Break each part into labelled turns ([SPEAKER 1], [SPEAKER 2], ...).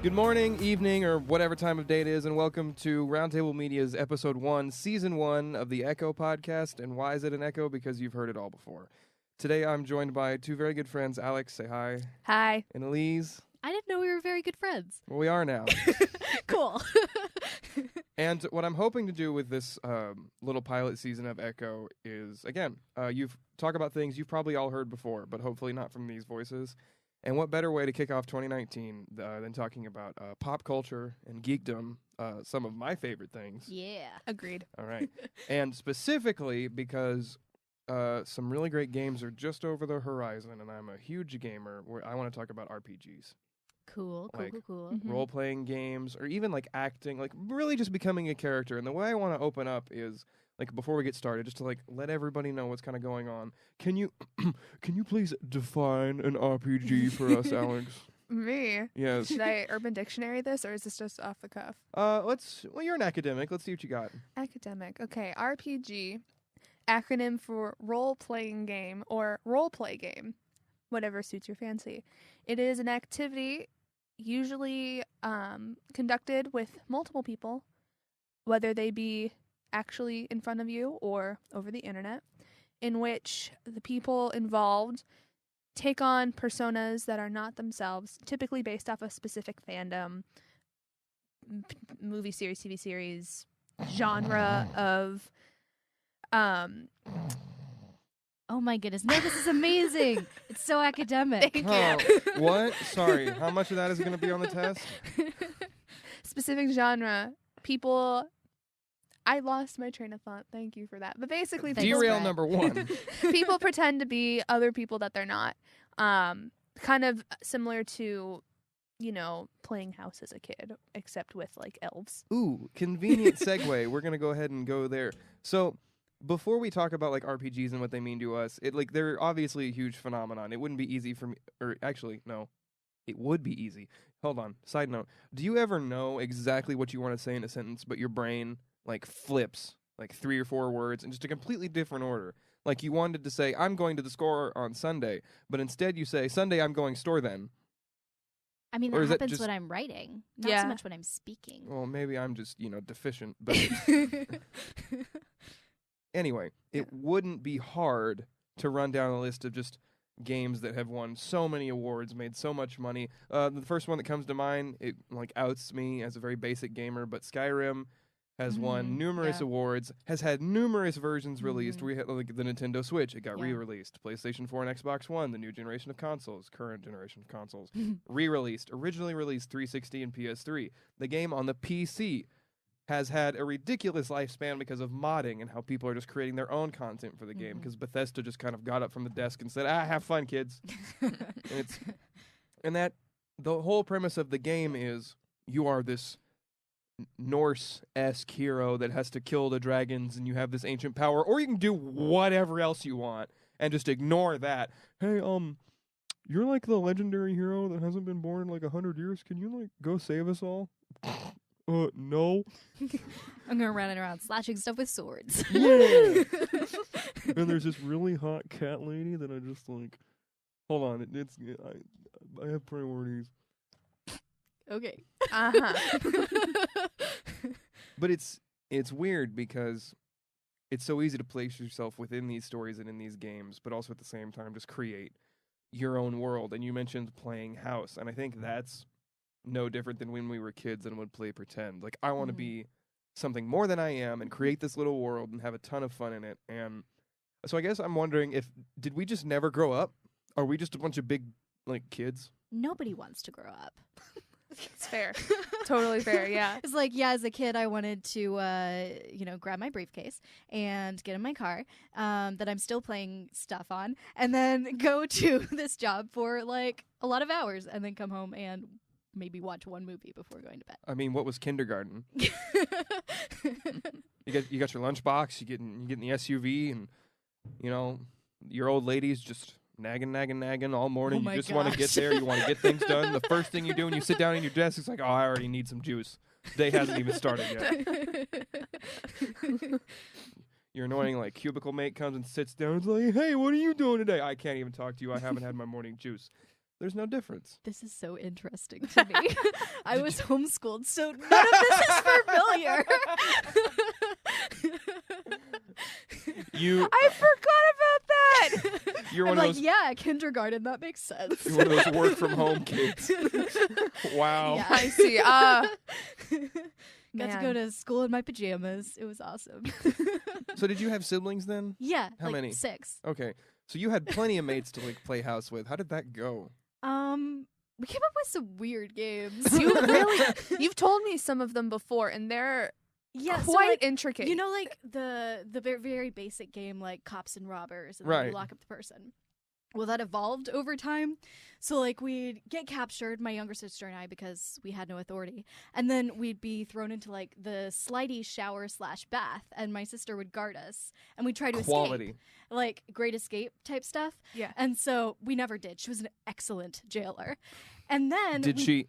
[SPEAKER 1] Good morning, evening, or whatever time of day it is, and welcome to Roundtable Media's Episode 1, Season 1 of the Echo podcast. And why is it an echo? Because you've heard it all before. Today I'm joined by two very good friends. Alex, say hi.
[SPEAKER 2] Hi.
[SPEAKER 1] And Elise.
[SPEAKER 3] I didn't know we were very good friends.
[SPEAKER 1] Well, we are now.
[SPEAKER 3] Cool.
[SPEAKER 1] And what I'm hoping to do with this little pilot season of Echo is, again, you've talk about things you've probably all heard before, but hopefully not from these voices. And what better way to kick off 2019 than talking about pop culture and geekdom, some of my favorite things.
[SPEAKER 3] Yeah.
[SPEAKER 2] Agreed.
[SPEAKER 1] All right. And specifically because some really great games are just over the horizon, and I'm a huge gamer where I want to talk about RPGs.
[SPEAKER 3] Cool.
[SPEAKER 2] Mhm.
[SPEAKER 1] Role-playing games, or even like acting, like really just becoming a character. And the way I want to open up is, like, before we get started, just to like let everybody know what's kind of going on. Can you please define an RPG for us, Alex?
[SPEAKER 2] Me?
[SPEAKER 1] Yes.
[SPEAKER 2] Should I Urban Dictionary this, or is this just off the cuff?
[SPEAKER 1] Well, you're an academic. Let's see what you got.
[SPEAKER 2] Academic. Okay, RPG, acronym for role-playing game or role-play game, whatever suits your fancy. It is an activity usually conducted with multiple people, whether they be actually in front of you or over the internet, in which the people involved take on personas that are not themselves, typically based off a specific fandom, movie series, TV series, genre of
[SPEAKER 3] Oh my goodness. No, this is amazing. It's so academic.
[SPEAKER 2] Thank
[SPEAKER 1] Oh, what? Sorry. How much of that is going to be on the test?
[SPEAKER 2] specific genre. People, I lost my train of thought. Thank you for that. But basically,
[SPEAKER 3] Thanks,
[SPEAKER 2] people,
[SPEAKER 1] Derail
[SPEAKER 3] Brett.
[SPEAKER 1] number 1.
[SPEAKER 2] people pretend to be other people that they're not. Kind of similar to, playing house as a kid, except with like elves.
[SPEAKER 1] Ooh, convenient segue. We're going to go ahead and go there. So, before we talk about like RPGs and what they mean to us, they're obviously a huge phenomenon. It wouldn't be easy for me, or actually, no, it would be easy. Hold on. Side note: do you ever know exactly what you want to say in a sentence, but your brain like flips like 3 or 4 words in just a completely different order? Like you wanted to say, "I'm going to the store on Sunday," but instead you say, "Sunday, I'm going store then."
[SPEAKER 3] I mean,
[SPEAKER 1] Or
[SPEAKER 3] that
[SPEAKER 1] is that
[SPEAKER 3] happens
[SPEAKER 1] just-
[SPEAKER 3] when I'm writing, not
[SPEAKER 2] Yeah.
[SPEAKER 3] so much when I'm speaking.
[SPEAKER 1] Well, maybe I'm just deficient, but. Anyway, it wouldn't be hard to run down a list of just games that have won so many awards, made so much money. The first one that comes to mind, it like outs me as a very basic gamer, but Skyrim has won numerous
[SPEAKER 2] Yeah.
[SPEAKER 1] awards, has had numerous versions released.
[SPEAKER 3] Mhm.
[SPEAKER 1] We had like the Nintendo Switch, it got
[SPEAKER 3] Yeah.
[SPEAKER 1] re-released. PlayStation 4 and Xbox One, the new generation of consoles, current generation of consoles, re-released. Originally released 360 and PS3. The game on the PC has had a ridiculous lifespan because of modding and how people are just creating their own content for the game,
[SPEAKER 3] Mhm.
[SPEAKER 1] because Bethesda just kind of got up from the desk and said, have fun, kids. And that the whole premise of the game is you are this Norse-esque hero that has to kill the dragons, and you have this ancient power, or you can do whatever else you want and just ignore that. Hey, you're like the legendary hero that hasn't been born in like 100 years. Can you like go save us all? No.
[SPEAKER 3] I'm going around slashing stuff with swords.
[SPEAKER 1] Yeah. And there's this really hot cat lady that I just like. Hold on, I have priorities.
[SPEAKER 3] Okay.
[SPEAKER 2] Uh-huh.
[SPEAKER 1] But it's weird because it's so easy to place yourself within these stories and in these games, but also at the same time just create your own world. And you mentioned playing house, and I think that's no different than when we were kids and would play pretend. Like I want to
[SPEAKER 3] Mhm.
[SPEAKER 1] be something more than I am and create this little world and have a ton of fun in it. And so I guess I'm wondering did we just never grow up? Are we just a bunch of big like kids?
[SPEAKER 3] Nobody wants to grow up.
[SPEAKER 2] It's fair. Totally fair, yeah.
[SPEAKER 3] It's like, yeah, as a kid, I wanted to, grab my briefcase and get in my car that I'm still playing stuff on, and then go to this job for like a lot of hours, and then come home and maybe watch one movie before going to bed.
[SPEAKER 1] I mean, what was kindergarten? You got your lunchbox, you get in the SUV, and your old lady's just nagging all morning.
[SPEAKER 3] Oh
[SPEAKER 1] You
[SPEAKER 3] my
[SPEAKER 1] just want to get
[SPEAKER 3] gosh.
[SPEAKER 1] there. You want to get things done. The first thing you do when you sit down in your desk is like, oh, I already need some juice. Day hasn't even started yet. Your annoying like cubicle mate comes and sits down and is like, hey, what are you doing today? I can't even talk to you. I haven't had my morning juice. There's no difference.
[SPEAKER 3] This is so interesting to me. I was homeschooled, so none of this is familiar.
[SPEAKER 2] I forgot about that.
[SPEAKER 1] You're
[SPEAKER 3] I'm
[SPEAKER 1] one
[SPEAKER 3] like,
[SPEAKER 1] of those.
[SPEAKER 3] yeah, kindergarten, that makes sense.
[SPEAKER 1] You're one of those work from home kids. Wow.
[SPEAKER 3] Yeah.
[SPEAKER 2] I see.
[SPEAKER 3] Got to go to school in my pajamas. It was awesome.
[SPEAKER 1] So did you have siblings then?
[SPEAKER 3] Yeah.
[SPEAKER 1] How
[SPEAKER 3] like
[SPEAKER 1] many?
[SPEAKER 3] 6.
[SPEAKER 1] Okay. So you had plenty of mates to like play house with. How did that go?
[SPEAKER 3] We came up with some weird games.
[SPEAKER 2] You've told me some of them before, and they're
[SPEAKER 3] Yeah, so
[SPEAKER 2] quite
[SPEAKER 3] like,
[SPEAKER 2] intricate.
[SPEAKER 3] you know, like the very, very basic game, like cops and robbers, and
[SPEAKER 1] Right.
[SPEAKER 3] then you lock up the person. Well, that evolved over time. So, like, we'd get captured, my younger sister and I, because we had no authority. And then we'd be thrown into, like, the slidey shower/bath, and my sister would guard us. And we'd try to
[SPEAKER 1] Quality.
[SPEAKER 3] escape. Like, Great Escape type stuff.
[SPEAKER 2] Yeah.
[SPEAKER 3] And so we never did. She was an excellent jailer. And then
[SPEAKER 1] Did she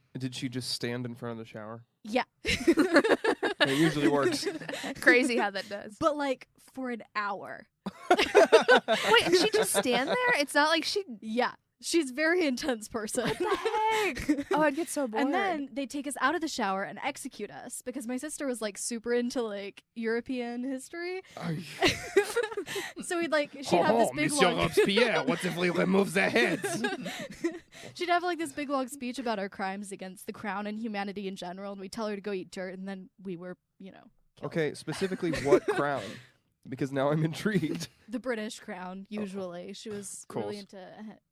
[SPEAKER 1] just stand in front of the shower?
[SPEAKER 3] Yeah.
[SPEAKER 1] It usually works.
[SPEAKER 2] Crazy how that does.
[SPEAKER 3] But, like, for an hour.
[SPEAKER 2] Wait, and she just stand there? It's not like she.
[SPEAKER 3] Yeah. She's a very intense person.
[SPEAKER 2] What the heck? Oh, I'd get so bored.
[SPEAKER 3] And then they take us out of the shower and execute us because my sister was like super into like European history. So we'd like she'd have this big long
[SPEAKER 1] Robespierre, what if we remove their heads?
[SPEAKER 3] she'd have like this big long speech about our crimes against the crown and humanity in general, and we'd tell her to go eat dirt, and then we were, killed.
[SPEAKER 1] Okay, specifically what crown? Because now I'm intrigued.
[SPEAKER 3] The British crown, usually. She was
[SPEAKER 1] Of course.
[SPEAKER 3] really into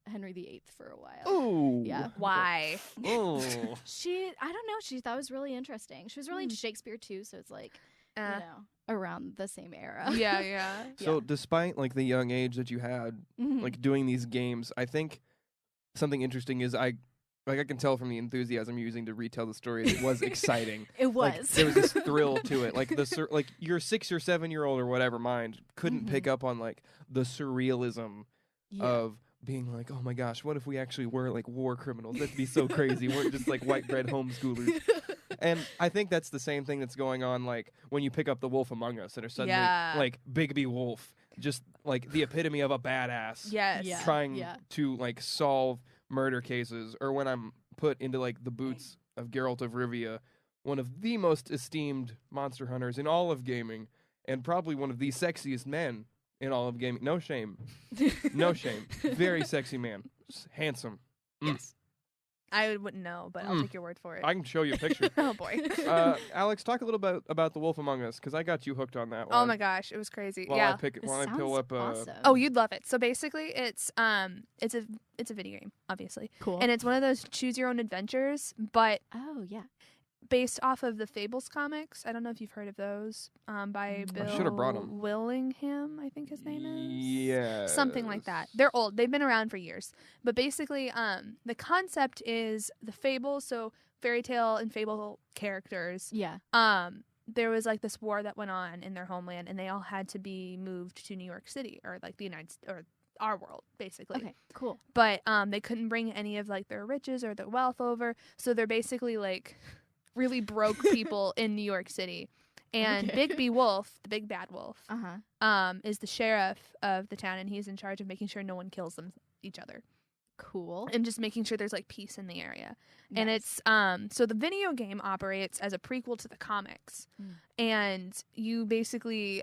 [SPEAKER 3] Henry VIII for a while.
[SPEAKER 1] Oh.
[SPEAKER 3] Yeah.
[SPEAKER 2] why?
[SPEAKER 1] Oh.
[SPEAKER 3] I don't know, she thought it was really interesting. She was really into Shakespeare too, so it's like, around the same era.
[SPEAKER 2] Yeah.
[SPEAKER 1] So despite like the young age that you had,
[SPEAKER 3] Mhm.
[SPEAKER 1] like doing these games, I think something interesting is I can tell from the enthusiasm you're using to retell the story, it was exciting.
[SPEAKER 3] It
[SPEAKER 1] Like,
[SPEAKER 3] was.
[SPEAKER 1] there was this thrill to it. Like like your 6 or 7 year old or whatever mind couldn't
[SPEAKER 3] Mhm.
[SPEAKER 1] pick up on like the surrealism
[SPEAKER 3] Yeah.
[SPEAKER 1] of being like, oh my gosh, what if we actually were like war criminals? That'd be so crazy. We're just like white bread homeschoolers. And I think that's the same thing that's going on like when you pick up The Wolf Among Us and are suddenly
[SPEAKER 2] Yeah.
[SPEAKER 1] like Bigby Wolf, just like the epitome of a badass
[SPEAKER 2] Yes.
[SPEAKER 3] Yeah.
[SPEAKER 1] trying to like solve murder cases, or when I'm put into like the boots of Geralt of Rivia, one of the most esteemed monster hunters in all of gaming, and probably one of the sexiest men in all of gaming. No shame. No shame. Very sexy man. Handsome.
[SPEAKER 2] Yes. I wouldn't know, but I'll take your word for it.
[SPEAKER 1] I can show you a picture.
[SPEAKER 2] Oh boy.
[SPEAKER 1] Alex, talk a little about The Wolf Among Us, because I got you hooked on that one.
[SPEAKER 2] Oh my gosh, it was crazy.
[SPEAKER 1] While
[SPEAKER 2] Yeah.
[SPEAKER 1] I pull up
[SPEAKER 3] awesome.
[SPEAKER 2] Oh, you'd love it. So basically, it's a video game, obviously,
[SPEAKER 3] cool.
[SPEAKER 2] and it's one of those choose your own adventures, but
[SPEAKER 3] Oh yeah.
[SPEAKER 2] based off of the Fables comics. I don't know if you've heard of those. By
[SPEAKER 3] I
[SPEAKER 2] Bill
[SPEAKER 1] should've brought 'em.
[SPEAKER 2] Willingham, I think his name is.
[SPEAKER 1] Yeah.
[SPEAKER 2] Something like that. They're old. They've been around for years. But basically, the concept is the Fables, so fairy tale and fable characters.
[SPEAKER 3] Yeah.
[SPEAKER 2] There was like this war that went on in their homeland, and they all had to be moved to New York City, or like the or our world, basically.
[SPEAKER 3] Okay. Cool.
[SPEAKER 2] But they couldn't bring any of like their riches or their wealth over, so they're basically like really broke people in New York City. And
[SPEAKER 3] Okay.
[SPEAKER 2] Bigby Wolf, the big bad wolf,
[SPEAKER 3] Uh-huh.
[SPEAKER 2] is the sheriff of the town, and he's in charge of making sure no one kills each other,
[SPEAKER 3] Cool.
[SPEAKER 2] and just making sure there's like peace in the area.
[SPEAKER 3] Nice.
[SPEAKER 2] And it's so the video game operates as a prequel to the comics, and you basically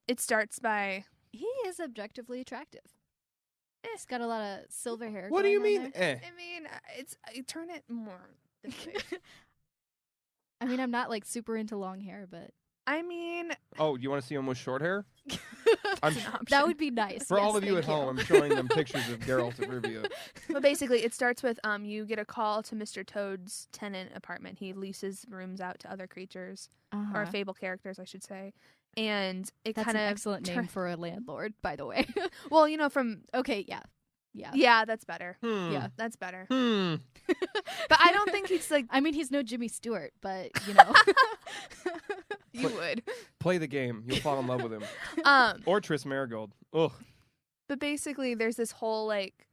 [SPEAKER 2] it starts by
[SPEAKER 3] He is objectively attractive. He's got a lot of silver hair.
[SPEAKER 1] What do you
[SPEAKER 3] going on
[SPEAKER 1] mean?
[SPEAKER 3] there.
[SPEAKER 2] I mean I turn it more this way.
[SPEAKER 3] I mean, I'm not like super into long hair, but
[SPEAKER 2] I mean
[SPEAKER 1] Oh, you want to see him with short hair? I'm
[SPEAKER 2] it's an option.
[SPEAKER 3] that would be nice.
[SPEAKER 1] For all
[SPEAKER 3] Yes,
[SPEAKER 1] of you at
[SPEAKER 3] thank
[SPEAKER 1] home, I'm showing them pictures of Geralt of Rivia.
[SPEAKER 2] But basically, it starts with you get a call to Mr. Toad's tenant apartment. He leases rooms out to other creatures,
[SPEAKER 3] Uh-huh.
[SPEAKER 2] or fable characters, I should say. And it
[SPEAKER 3] That's
[SPEAKER 2] kind
[SPEAKER 3] an
[SPEAKER 2] of
[SPEAKER 3] excellent name for a landlord, by the way.
[SPEAKER 2] well, you know, from
[SPEAKER 3] Okay, yeah. Yeah.
[SPEAKER 2] yeah, that's better.
[SPEAKER 3] Yeah.
[SPEAKER 2] That's better.
[SPEAKER 1] Hmm.
[SPEAKER 2] But I don't think he's like
[SPEAKER 3] I mean, he's no Jimmy Stewart, but,
[SPEAKER 2] you would.
[SPEAKER 1] Play the game. You'll fall in love with him. Or Triss Marigold. Ugh.
[SPEAKER 2] But basically, there's this whole like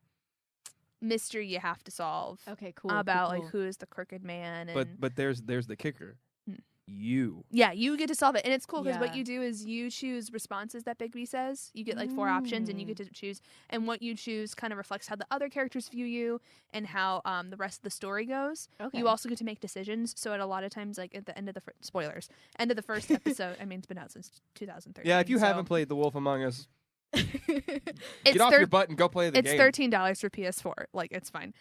[SPEAKER 2] mystery you have to solve
[SPEAKER 3] Okay, cool.
[SPEAKER 2] about
[SPEAKER 3] cool,
[SPEAKER 2] like who is the crooked man. And
[SPEAKER 1] But there's the kicker.
[SPEAKER 2] Hmm.
[SPEAKER 1] you.
[SPEAKER 2] Yeah, you get to solve it. And it's cool because what
[SPEAKER 3] Yeah.
[SPEAKER 2] you do is you choose responses that Bigby says. You get like 4 options and you get to choose. And what you choose kind of reflects how the other characters view you and how the rest of the story goes.
[SPEAKER 3] Okay.
[SPEAKER 2] You also get to make decisions. So at a lot of times, like at the end of the spoilers, end of the first episode, I mean, it's been out since 2013.
[SPEAKER 1] Yeah, if you
[SPEAKER 2] so
[SPEAKER 1] haven't played The Wolf Among Us,
[SPEAKER 2] it's
[SPEAKER 1] get off your butt and go play the
[SPEAKER 2] it's
[SPEAKER 1] game.
[SPEAKER 2] $13 for PS4. Like, it's fine.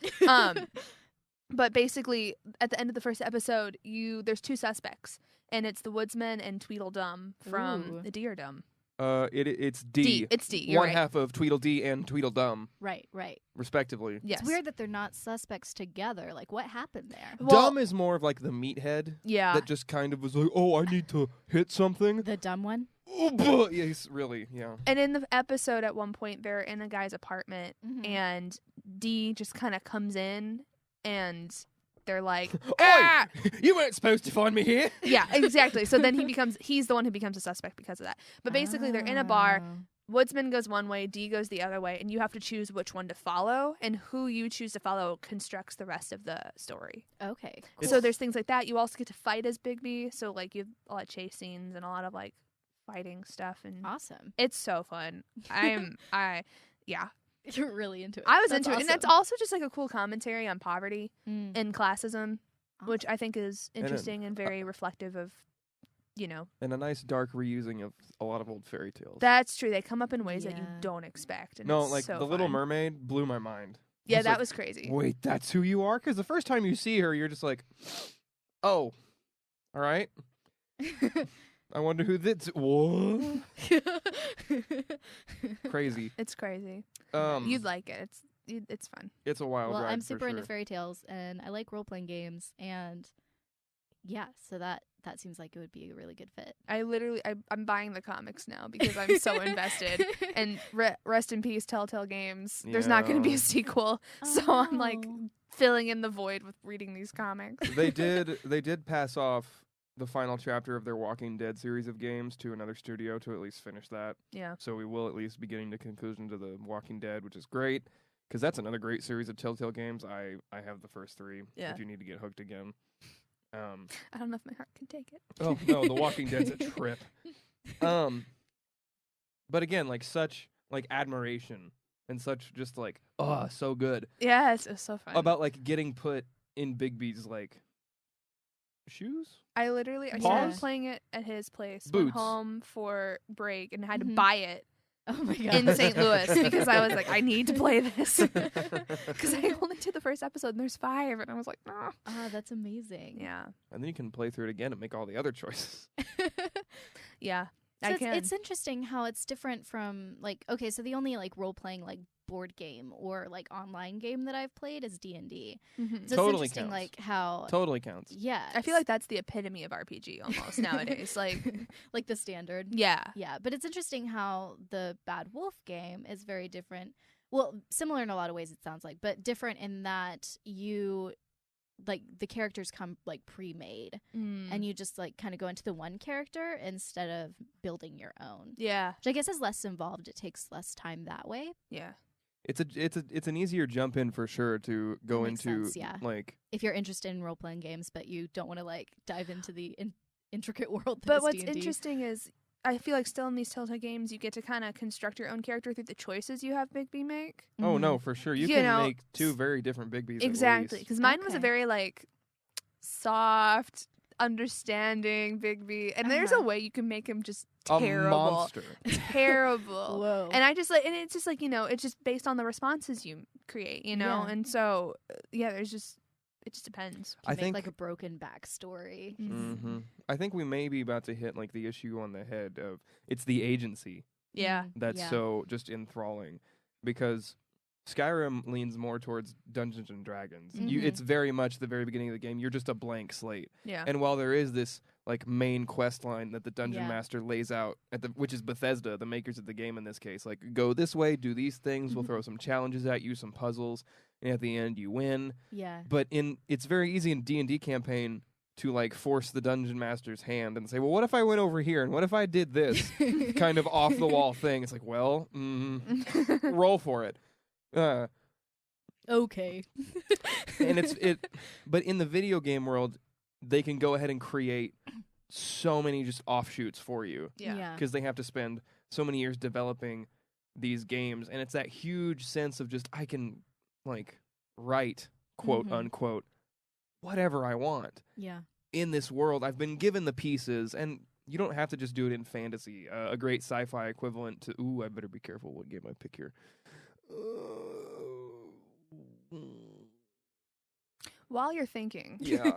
[SPEAKER 2] But basically, at the end of the first episode, there's 2 suspects. And it's the Woodsman and Tweedledum from
[SPEAKER 3] Ooh.
[SPEAKER 2] the Deerdum.
[SPEAKER 1] It's D.
[SPEAKER 2] D. It's D. You're
[SPEAKER 1] One
[SPEAKER 2] right.
[SPEAKER 1] half of Tweedledee and Tweedledum,
[SPEAKER 3] right.
[SPEAKER 1] respectively.
[SPEAKER 2] Yes.
[SPEAKER 3] It's weird that they're not suspects together. Like, what happened there?
[SPEAKER 2] Well,
[SPEAKER 1] Dumb is more of like the meathead
[SPEAKER 2] Yeah.
[SPEAKER 1] that just kind of was like, oh, I need to hit something.
[SPEAKER 3] The dumb one?
[SPEAKER 1] Oh, buh. Yeah, he's really, yeah.
[SPEAKER 2] And in the episode, at one point, they're in a guy's apartment,
[SPEAKER 3] Mhm.
[SPEAKER 2] and D just kind of comes in, and they're like,
[SPEAKER 1] Oi!
[SPEAKER 2] ah!
[SPEAKER 1] You weren't supposed to find me here.
[SPEAKER 2] Yeah, exactly. So then he's the one who becomes a suspect because of that. But basically, they're in a bar.
[SPEAKER 3] Oh.
[SPEAKER 2] Woodsman goes one way, D goes the other way, and you have to choose which one to follow, and who you choose to follow constructs the rest of the story.
[SPEAKER 3] Okay.
[SPEAKER 2] So there's things like that. You also get to fight as Bigby, so like you have a lot of chase scenes and a lot of like fighting stuff, and
[SPEAKER 3] Awesome.
[SPEAKER 2] it's so fun. Yeah,
[SPEAKER 3] You're really into it.
[SPEAKER 2] I was
[SPEAKER 3] That's
[SPEAKER 2] into it, and that's
[SPEAKER 3] awesome.
[SPEAKER 2] also just like a cool commentary on poverty
[SPEAKER 3] Mm.
[SPEAKER 2] and classism, which
[SPEAKER 3] Awesome.
[SPEAKER 2] I think is
[SPEAKER 1] it-
[SPEAKER 2] interesting and very reflective of,
[SPEAKER 1] And a nice dark reusing of a lot of old fairy tales.
[SPEAKER 2] that's true. They come up in ways that you
[SPEAKER 3] Yeah.
[SPEAKER 2] don't expect. And
[SPEAKER 1] No,
[SPEAKER 2] it's
[SPEAKER 1] like
[SPEAKER 2] so
[SPEAKER 1] The Little
[SPEAKER 2] fun.
[SPEAKER 1] Mermaid blew my mind.
[SPEAKER 2] Yeah,
[SPEAKER 1] was
[SPEAKER 2] that
[SPEAKER 1] like,
[SPEAKER 2] was crazy.
[SPEAKER 1] Wait, that's who you are? Because the first time you see her, you're just like, oh, all right. I wonder who this. What? Crazy.
[SPEAKER 2] It's crazy.
[SPEAKER 1] It's
[SPEAKER 2] You'd like it. It's fun.
[SPEAKER 1] a wild
[SPEAKER 3] Well,
[SPEAKER 1] ride.
[SPEAKER 3] I'm
[SPEAKER 1] for
[SPEAKER 3] super into
[SPEAKER 1] sure.
[SPEAKER 3] fairy tales, and I like role playing games, and yeah, so that seems like it would be a really good fit.
[SPEAKER 2] I'm buying the comics now because I'm so invested. And rest in peace, Telltale Games. There's not going to be
[SPEAKER 1] Yeah.
[SPEAKER 2] a sequel, so I'm like
[SPEAKER 3] Oh.
[SPEAKER 2] filling in the void with reading these comics.
[SPEAKER 1] They did pass off the final chapter of their Walking Dead series of games to another studio to at least finish that.
[SPEAKER 2] Yeah.
[SPEAKER 1] So we will at least be getting the conclusion to the Walking Dead, which is great because that's another great series of Telltale games. I have the first 3.
[SPEAKER 2] Yeah.
[SPEAKER 1] If you need to get hooked again.
[SPEAKER 2] I don't know if my heart can take it.
[SPEAKER 1] Oh no, The Walking Dead's a trip. But again, like such like admiration and such just like so good
[SPEAKER 2] Yeah, it's so fun.
[SPEAKER 1] about like getting put in Bigby's like shoes.
[SPEAKER 2] I started
[SPEAKER 1] Paws?
[SPEAKER 2] playing it at his place.
[SPEAKER 1] Boots.
[SPEAKER 2] Went home for break and had to
[SPEAKER 3] Mhm.
[SPEAKER 2] buy it
[SPEAKER 3] Oh my god.
[SPEAKER 2] in St. Louis because I was like, I need to play this. Because I only did the first episode and there's 5, and I was like, nah.
[SPEAKER 3] Ah, that's amazing.
[SPEAKER 2] Yeah,
[SPEAKER 1] And then you can play through it again and make all the other choices.
[SPEAKER 2] yeah.
[SPEAKER 3] So
[SPEAKER 2] I
[SPEAKER 3] it's,
[SPEAKER 2] can.
[SPEAKER 3] it's interesting how it's different from like okay, so the only like role playing like board game or like online game that I've played is D&D.
[SPEAKER 2] Mhm.
[SPEAKER 3] So
[SPEAKER 1] Totally
[SPEAKER 3] it's interesting
[SPEAKER 1] counts.
[SPEAKER 3] like how
[SPEAKER 1] Totally counts.
[SPEAKER 3] yeah,
[SPEAKER 2] I feel like that's the epitome of RPG almost nowadays. Like,
[SPEAKER 3] like the standard.
[SPEAKER 2] yeah,
[SPEAKER 3] Yeah, but it's interesting how the Bad Wolf game is very different. Well, similar in a lot of ways it sounds like, but different in that you like the characters come like pre-made and you just like kind of go into the one character instead of building your own.
[SPEAKER 2] yeah,
[SPEAKER 3] Which I guess is less involved. It takes less time that way.
[SPEAKER 2] yeah.
[SPEAKER 1] It's an easier jump in for sure to go
[SPEAKER 3] makes
[SPEAKER 1] into
[SPEAKER 3] sense, yeah.
[SPEAKER 1] like
[SPEAKER 3] If you're interested in role-playing games but you don't want to like dive into the intricate world that
[SPEAKER 2] But
[SPEAKER 3] is
[SPEAKER 2] what's
[SPEAKER 3] D&D.
[SPEAKER 2] interesting is I feel like still in these Telltale games, you get to kind of construct your own character through the choices you have Bigby make.
[SPEAKER 1] oh
[SPEAKER 3] Mhm.
[SPEAKER 1] no, for sure. You
[SPEAKER 2] You
[SPEAKER 1] can
[SPEAKER 2] know,
[SPEAKER 1] make 2 very different Bigby's.
[SPEAKER 2] Exactly, because mine was a
[SPEAKER 3] Okay.
[SPEAKER 2] very like soft, understanding Bigby, and there's a
[SPEAKER 3] Uh-huh.
[SPEAKER 2] way you can make him just
[SPEAKER 1] A
[SPEAKER 2] terrible,
[SPEAKER 1] monster.
[SPEAKER 2] terrible.
[SPEAKER 3] Whoa.
[SPEAKER 2] And I just like, and it's just like it's just based on the responses you create,
[SPEAKER 3] Yeah.
[SPEAKER 2] and so it just depends.
[SPEAKER 1] I
[SPEAKER 3] make
[SPEAKER 1] think
[SPEAKER 3] like a broken backstory.
[SPEAKER 1] hmm I think we may be about to hit like the issue on the head of it's the agency
[SPEAKER 2] Yeah,
[SPEAKER 1] that's
[SPEAKER 3] Yeah.
[SPEAKER 1] so just enthralling because Skyrim leans more towards Dungeons and Dragons.
[SPEAKER 3] Mhm.
[SPEAKER 1] It's very much the very beginning of the game. You're just a blank slate.
[SPEAKER 2] yeah,
[SPEAKER 1] And while there is this like main quest line that the dungeon
[SPEAKER 3] Yeah.
[SPEAKER 1] master lays out which is Bethesda, the makers of the game in this case, like go this way, do these things, we'll
[SPEAKER 3] Mhm.
[SPEAKER 1] throw some challenges at you, some puzzles, and at the end you win.
[SPEAKER 3] Yeah.
[SPEAKER 1] But it's very easy in D&D campaign to like force the dungeon master's hand and say, well, what if I went over here and what if I did this kind of off the wall thing? It's like, well, roll for it.
[SPEAKER 3] Okay.
[SPEAKER 1] And but in the video game world, they can go ahead and create so many just offshoots for you
[SPEAKER 2] Yeah.
[SPEAKER 1] because they have to spend so many years developing these games, and it's that huge sense of just I can like write quote
[SPEAKER 3] Mhm.
[SPEAKER 1] unquote whatever I want
[SPEAKER 3] Yeah.
[SPEAKER 1] in this world. I've been given the pieces, and you don't have to just do it in fantasy. A great sci-fi equivalent to I better be careful what game I pick here.
[SPEAKER 2] While you're thinking.
[SPEAKER 1] Yeah,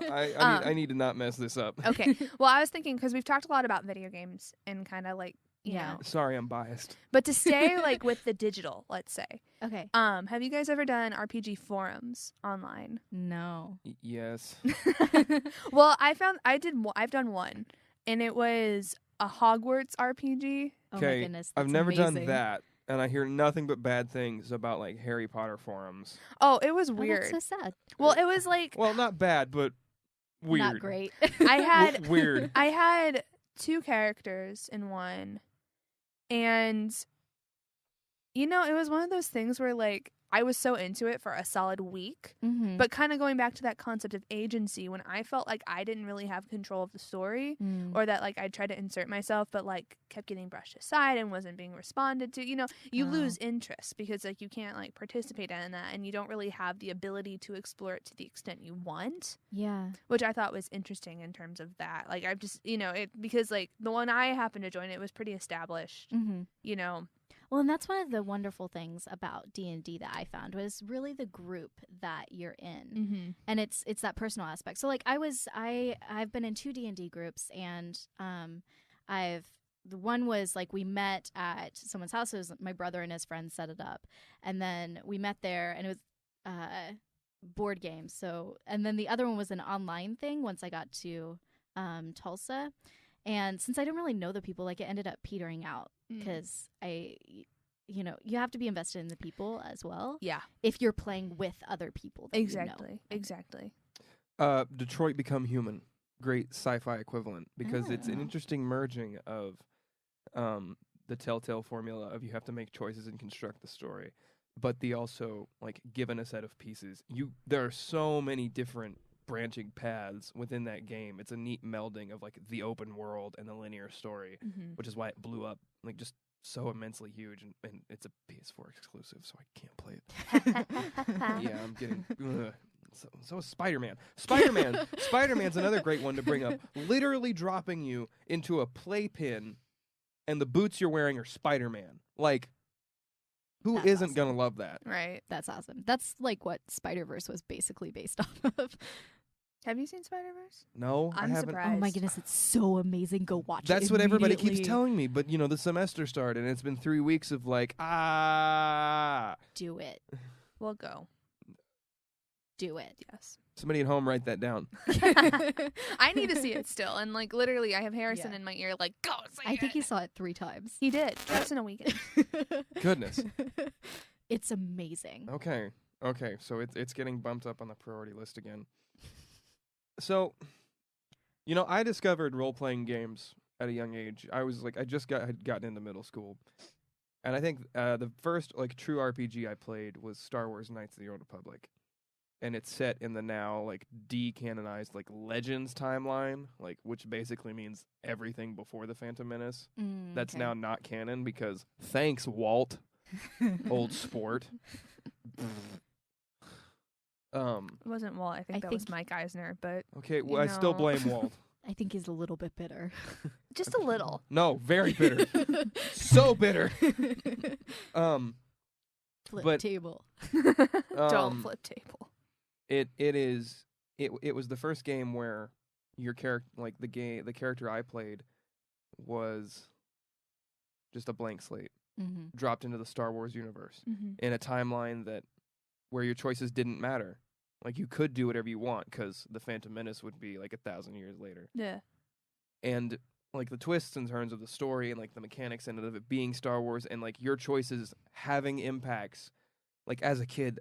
[SPEAKER 1] I need to not mess this up.
[SPEAKER 2] Okay. Well, I was thinking because we've talked a lot about video games and kind of like you
[SPEAKER 3] Yeah.
[SPEAKER 2] know,
[SPEAKER 1] Sorry, I'm biased.
[SPEAKER 2] but to stay like with the digital, let's say.
[SPEAKER 3] Okay.
[SPEAKER 2] Have you guys ever done RPG forums online?
[SPEAKER 3] No.
[SPEAKER 1] Yes.
[SPEAKER 2] Well, I've done one, and it was a Hogwarts RPG.
[SPEAKER 3] Oh my
[SPEAKER 1] Okay,
[SPEAKER 3] goodness.
[SPEAKER 1] I've
[SPEAKER 3] that's
[SPEAKER 1] never done
[SPEAKER 3] amazing.
[SPEAKER 1] that, and I hear nothing but bad things about like Harry Potter forums.
[SPEAKER 2] Oh, it was
[SPEAKER 3] Oh,
[SPEAKER 2] weird.
[SPEAKER 3] that's so sad.
[SPEAKER 2] Well, it was like
[SPEAKER 1] Well, not bad, but weird.
[SPEAKER 3] Not great.
[SPEAKER 2] I had
[SPEAKER 1] Weird.
[SPEAKER 2] I had 2 characters in one, and you know, it was one of those things where like I was so into it for a solid week.
[SPEAKER 3] Mm-hmm.
[SPEAKER 2] But kind of going back to that concept of agency, when I felt like I didn't really have control of the story, or that like I tried to insert myself but like kept getting brushed aside and wasn't being responded to, you know, you
[SPEAKER 3] Oh.
[SPEAKER 2] lose interest because like you can't like participate in that, and you don't really have the ability to explore it to the extent you want,
[SPEAKER 3] Yeah.
[SPEAKER 2] which I thought was interesting in terms of that. Like I've just, you know, it because like the one I happened to join, it was pretty established,
[SPEAKER 3] Mm-hmm.
[SPEAKER 2] you know.
[SPEAKER 3] Well, and that's one of the wonderful things about D&D that I found was really the group that you're in.
[SPEAKER 2] Mm-hmm.
[SPEAKER 3] And it's that personal aspect. So like I've been in 2 D&D groups, and the one was like we met at someone's house. It was my brother and his friends set it up, and then we met there, and it was board games. So, and then the other one was an online thing once I got to Tulsa. And since I didn't really know the people, like it ended up petering out because you have to be invested in the people as well.
[SPEAKER 2] Yeah,
[SPEAKER 3] If you're playing with other people. That
[SPEAKER 2] exactly.
[SPEAKER 1] Detroit Become Human. Great sci-fi equivalent because it's an
[SPEAKER 3] Oh.
[SPEAKER 1] interesting merging of the Telltale formula of you have to make choices and construct the story, but the also like given a set of pieces. There are so many different branching paths within that game. It's a neat melding of like the open world and the linear story,
[SPEAKER 2] Mm-hmm.
[SPEAKER 1] which is why it blew up like just so immensely huge, and it's a PS4 exclusive, so I can't play it. Yeah, I'm getting. So is Spider-Man. Spider-Man's another great one to bring up. Literally dropping you into a playpen, and the boots you're wearing are Spider-Man. Like, who
[SPEAKER 3] That's
[SPEAKER 1] isn't
[SPEAKER 3] awesome.
[SPEAKER 1] gonna love that?
[SPEAKER 2] Right.
[SPEAKER 3] That's awesome. That's like what Spider-Verse was basically based off of.
[SPEAKER 2] Have you seen Spider-Verse?
[SPEAKER 1] No, I
[SPEAKER 2] I'm
[SPEAKER 1] haven't.
[SPEAKER 2] surprised.
[SPEAKER 3] Oh my goodness, it's so amazing. Go watch it.
[SPEAKER 1] That's what everybody keeps
[SPEAKER 3] immediately.
[SPEAKER 1] telling me. But the semester started, and it's been 3 weeks of like
[SPEAKER 3] Do it.
[SPEAKER 2] We'll go.
[SPEAKER 3] Do it.
[SPEAKER 2] Yes.
[SPEAKER 1] Somebody at home write that down.
[SPEAKER 2] I need to see it still, and like literally, I have Harrison
[SPEAKER 3] Yeah.
[SPEAKER 2] in my ear, like go. See
[SPEAKER 3] I think
[SPEAKER 2] it.
[SPEAKER 3] he saw it 3 times.
[SPEAKER 2] He did just in a weekend.
[SPEAKER 1] Goodness.
[SPEAKER 3] It's amazing.
[SPEAKER 1] Okay. So it's getting bumped up on the priority list again. So, I discovered role-playing games at a young age. I was like, had gotten into middle school, and I think the first like true RPG I played was Star Wars: Knights of the Old Republic, and it's set in the now like decanonized like Legends timeline, like which basically means everything before the Phantom Menace. That's now not canon because thanks Walt, old sport.
[SPEAKER 2] It wasn't Walt. I think that was
[SPEAKER 3] think-
[SPEAKER 2] Mike Eisner, but
[SPEAKER 1] Okay, well, I still
[SPEAKER 2] know.
[SPEAKER 1] blame Walt.
[SPEAKER 3] I think he's a little bit bitter.
[SPEAKER 2] just a little.
[SPEAKER 1] No, very bitter. So bitter.
[SPEAKER 3] Flip
[SPEAKER 1] But-
[SPEAKER 3] table.
[SPEAKER 2] Don't flip table.
[SPEAKER 1] It was the first game where your character, like the character I played, was just a blank slate,
[SPEAKER 3] Mm-hmm.
[SPEAKER 1] dropped into the Star Wars universe
[SPEAKER 2] Mm-hmm.
[SPEAKER 1] in a timeline where your choices didn't matter. Like you could do whatever you want because the Phantom Menace would be like 1,000 years later.
[SPEAKER 2] Yeah.
[SPEAKER 1] And like the twists and turns of the story and like the mechanics and of it being Star Wars and like your choices having impacts. Like as a kid,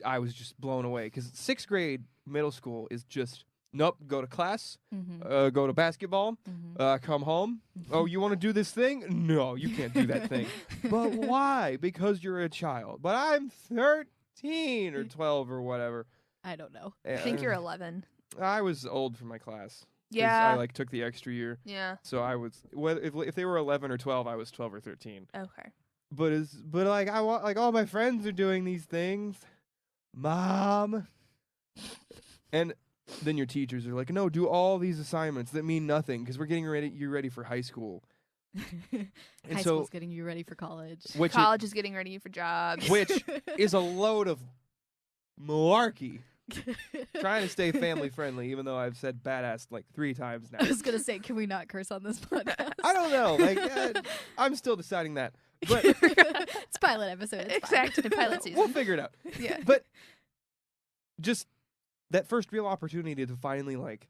[SPEAKER 1] I was just blown away because 6th grade middle school is just go to class,
[SPEAKER 3] Mm-hmm.
[SPEAKER 1] go to basketball,
[SPEAKER 3] Mm-hmm.
[SPEAKER 1] come home. Oh, you want to do this thing? No, you can't do that thing. But why? Because you're a child. But I'm 13 or 12 or whatever.
[SPEAKER 3] I don't know.
[SPEAKER 2] I think you're 11.
[SPEAKER 1] I was old for my class.
[SPEAKER 2] Yeah.
[SPEAKER 1] I like took the extra year.
[SPEAKER 2] Yeah.
[SPEAKER 1] So I was if they were 11 or 12, I was 12 or 13.
[SPEAKER 2] Okay.
[SPEAKER 1] But like I want, like, all my friends are doing these things, Mom. And then your teachers are like, no, do all these assignments that mean nothing because we're getting you ready for high school. And
[SPEAKER 3] High
[SPEAKER 1] so,
[SPEAKER 3] school's getting you ready for college.
[SPEAKER 2] College is getting ready for jobs.
[SPEAKER 1] which is a load of malarkey. Trying to stay family friendly, even though I've said badass like 3 times now.
[SPEAKER 3] I was gonna say, can we not curse on this podcast?
[SPEAKER 1] I don't know. Like, I'm still deciding that. But
[SPEAKER 3] It's pilot episode. It's fine.
[SPEAKER 2] Exactly. Pilot season.
[SPEAKER 1] we'll figure it out.
[SPEAKER 2] Yeah.
[SPEAKER 1] But just that first real opportunity to finally like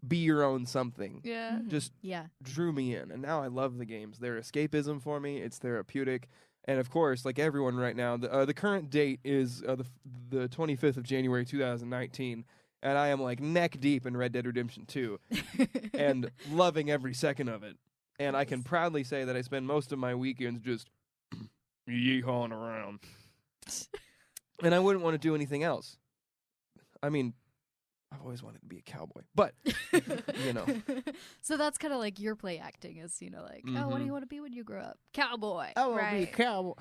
[SPEAKER 1] be your own something
[SPEAKER 2] Yeah.
[SPEAKER 1] just
[SPEAKER 3] Yeah.
[SPEAKER 1] drew me in, and now I love the games. They're escapism for me. It's therapeutic. And of course, like everyone right now, the current date is the 25th of January 2019, and I am like neck deep in Red Dead Redemption 2 and loving every second of it. And I can proudly say that I spend most of my weekends just yeehawing around. And I wouldn't want to do anything else. I mean, I've always wanted to be a cowboy, but you know.
[SPEAKER 3] So that's kind of like your play acting is, like, oh, what do you want to be when you grow up? Cowboy.
[SPEAKER 1] I want
[SPEAKER 2] to be a
[SPEAKER 1] cowboy.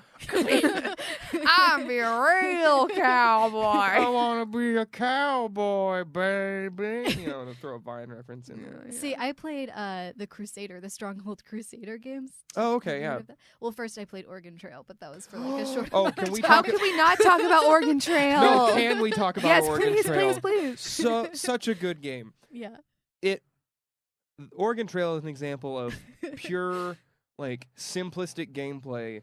[SPEAKER 2] I'm be a real cowboy.
[SPEAKER 1] I want to be a cowboy, baby. To throw a Vine reference in there.
[SPEAKER 3] See, I played the Crusader, the Stronghold Crusader games.
[SPEAKER 1] Oh, okay,
[SPEAKER 3] Have you
[SPEAKER 1] yeah.
[SPEAKER 3] heard of that? Well, first I played Oregon Trail, but that was for like a short
[SPEAKER 1] Oh,
[SPEAKER 3] amount
[SPEAKER 1] can
[SPEAKER 3] of
[SPEAKER 1] we
[SPEAKER 3] time.
[SPEAKER 2] How
[SPEAKER 1] talk
[SPEAKER 2] could we not talk about Oregon Trail?
[SPEAKER 1] No, can we talk about
[SPEAKER 2] yes,
[SPEAKER 1] Oregon
[SPEAKER 2] please,
[SPEAKER 1] Trail?
[SPEAKER 2] please.
[SPEAKER 1] Such a good game.
[SPEAKER 3] Yeah.
[SPEAKER 1] Oregon Trail is an example of pure, like, simplistic gameplay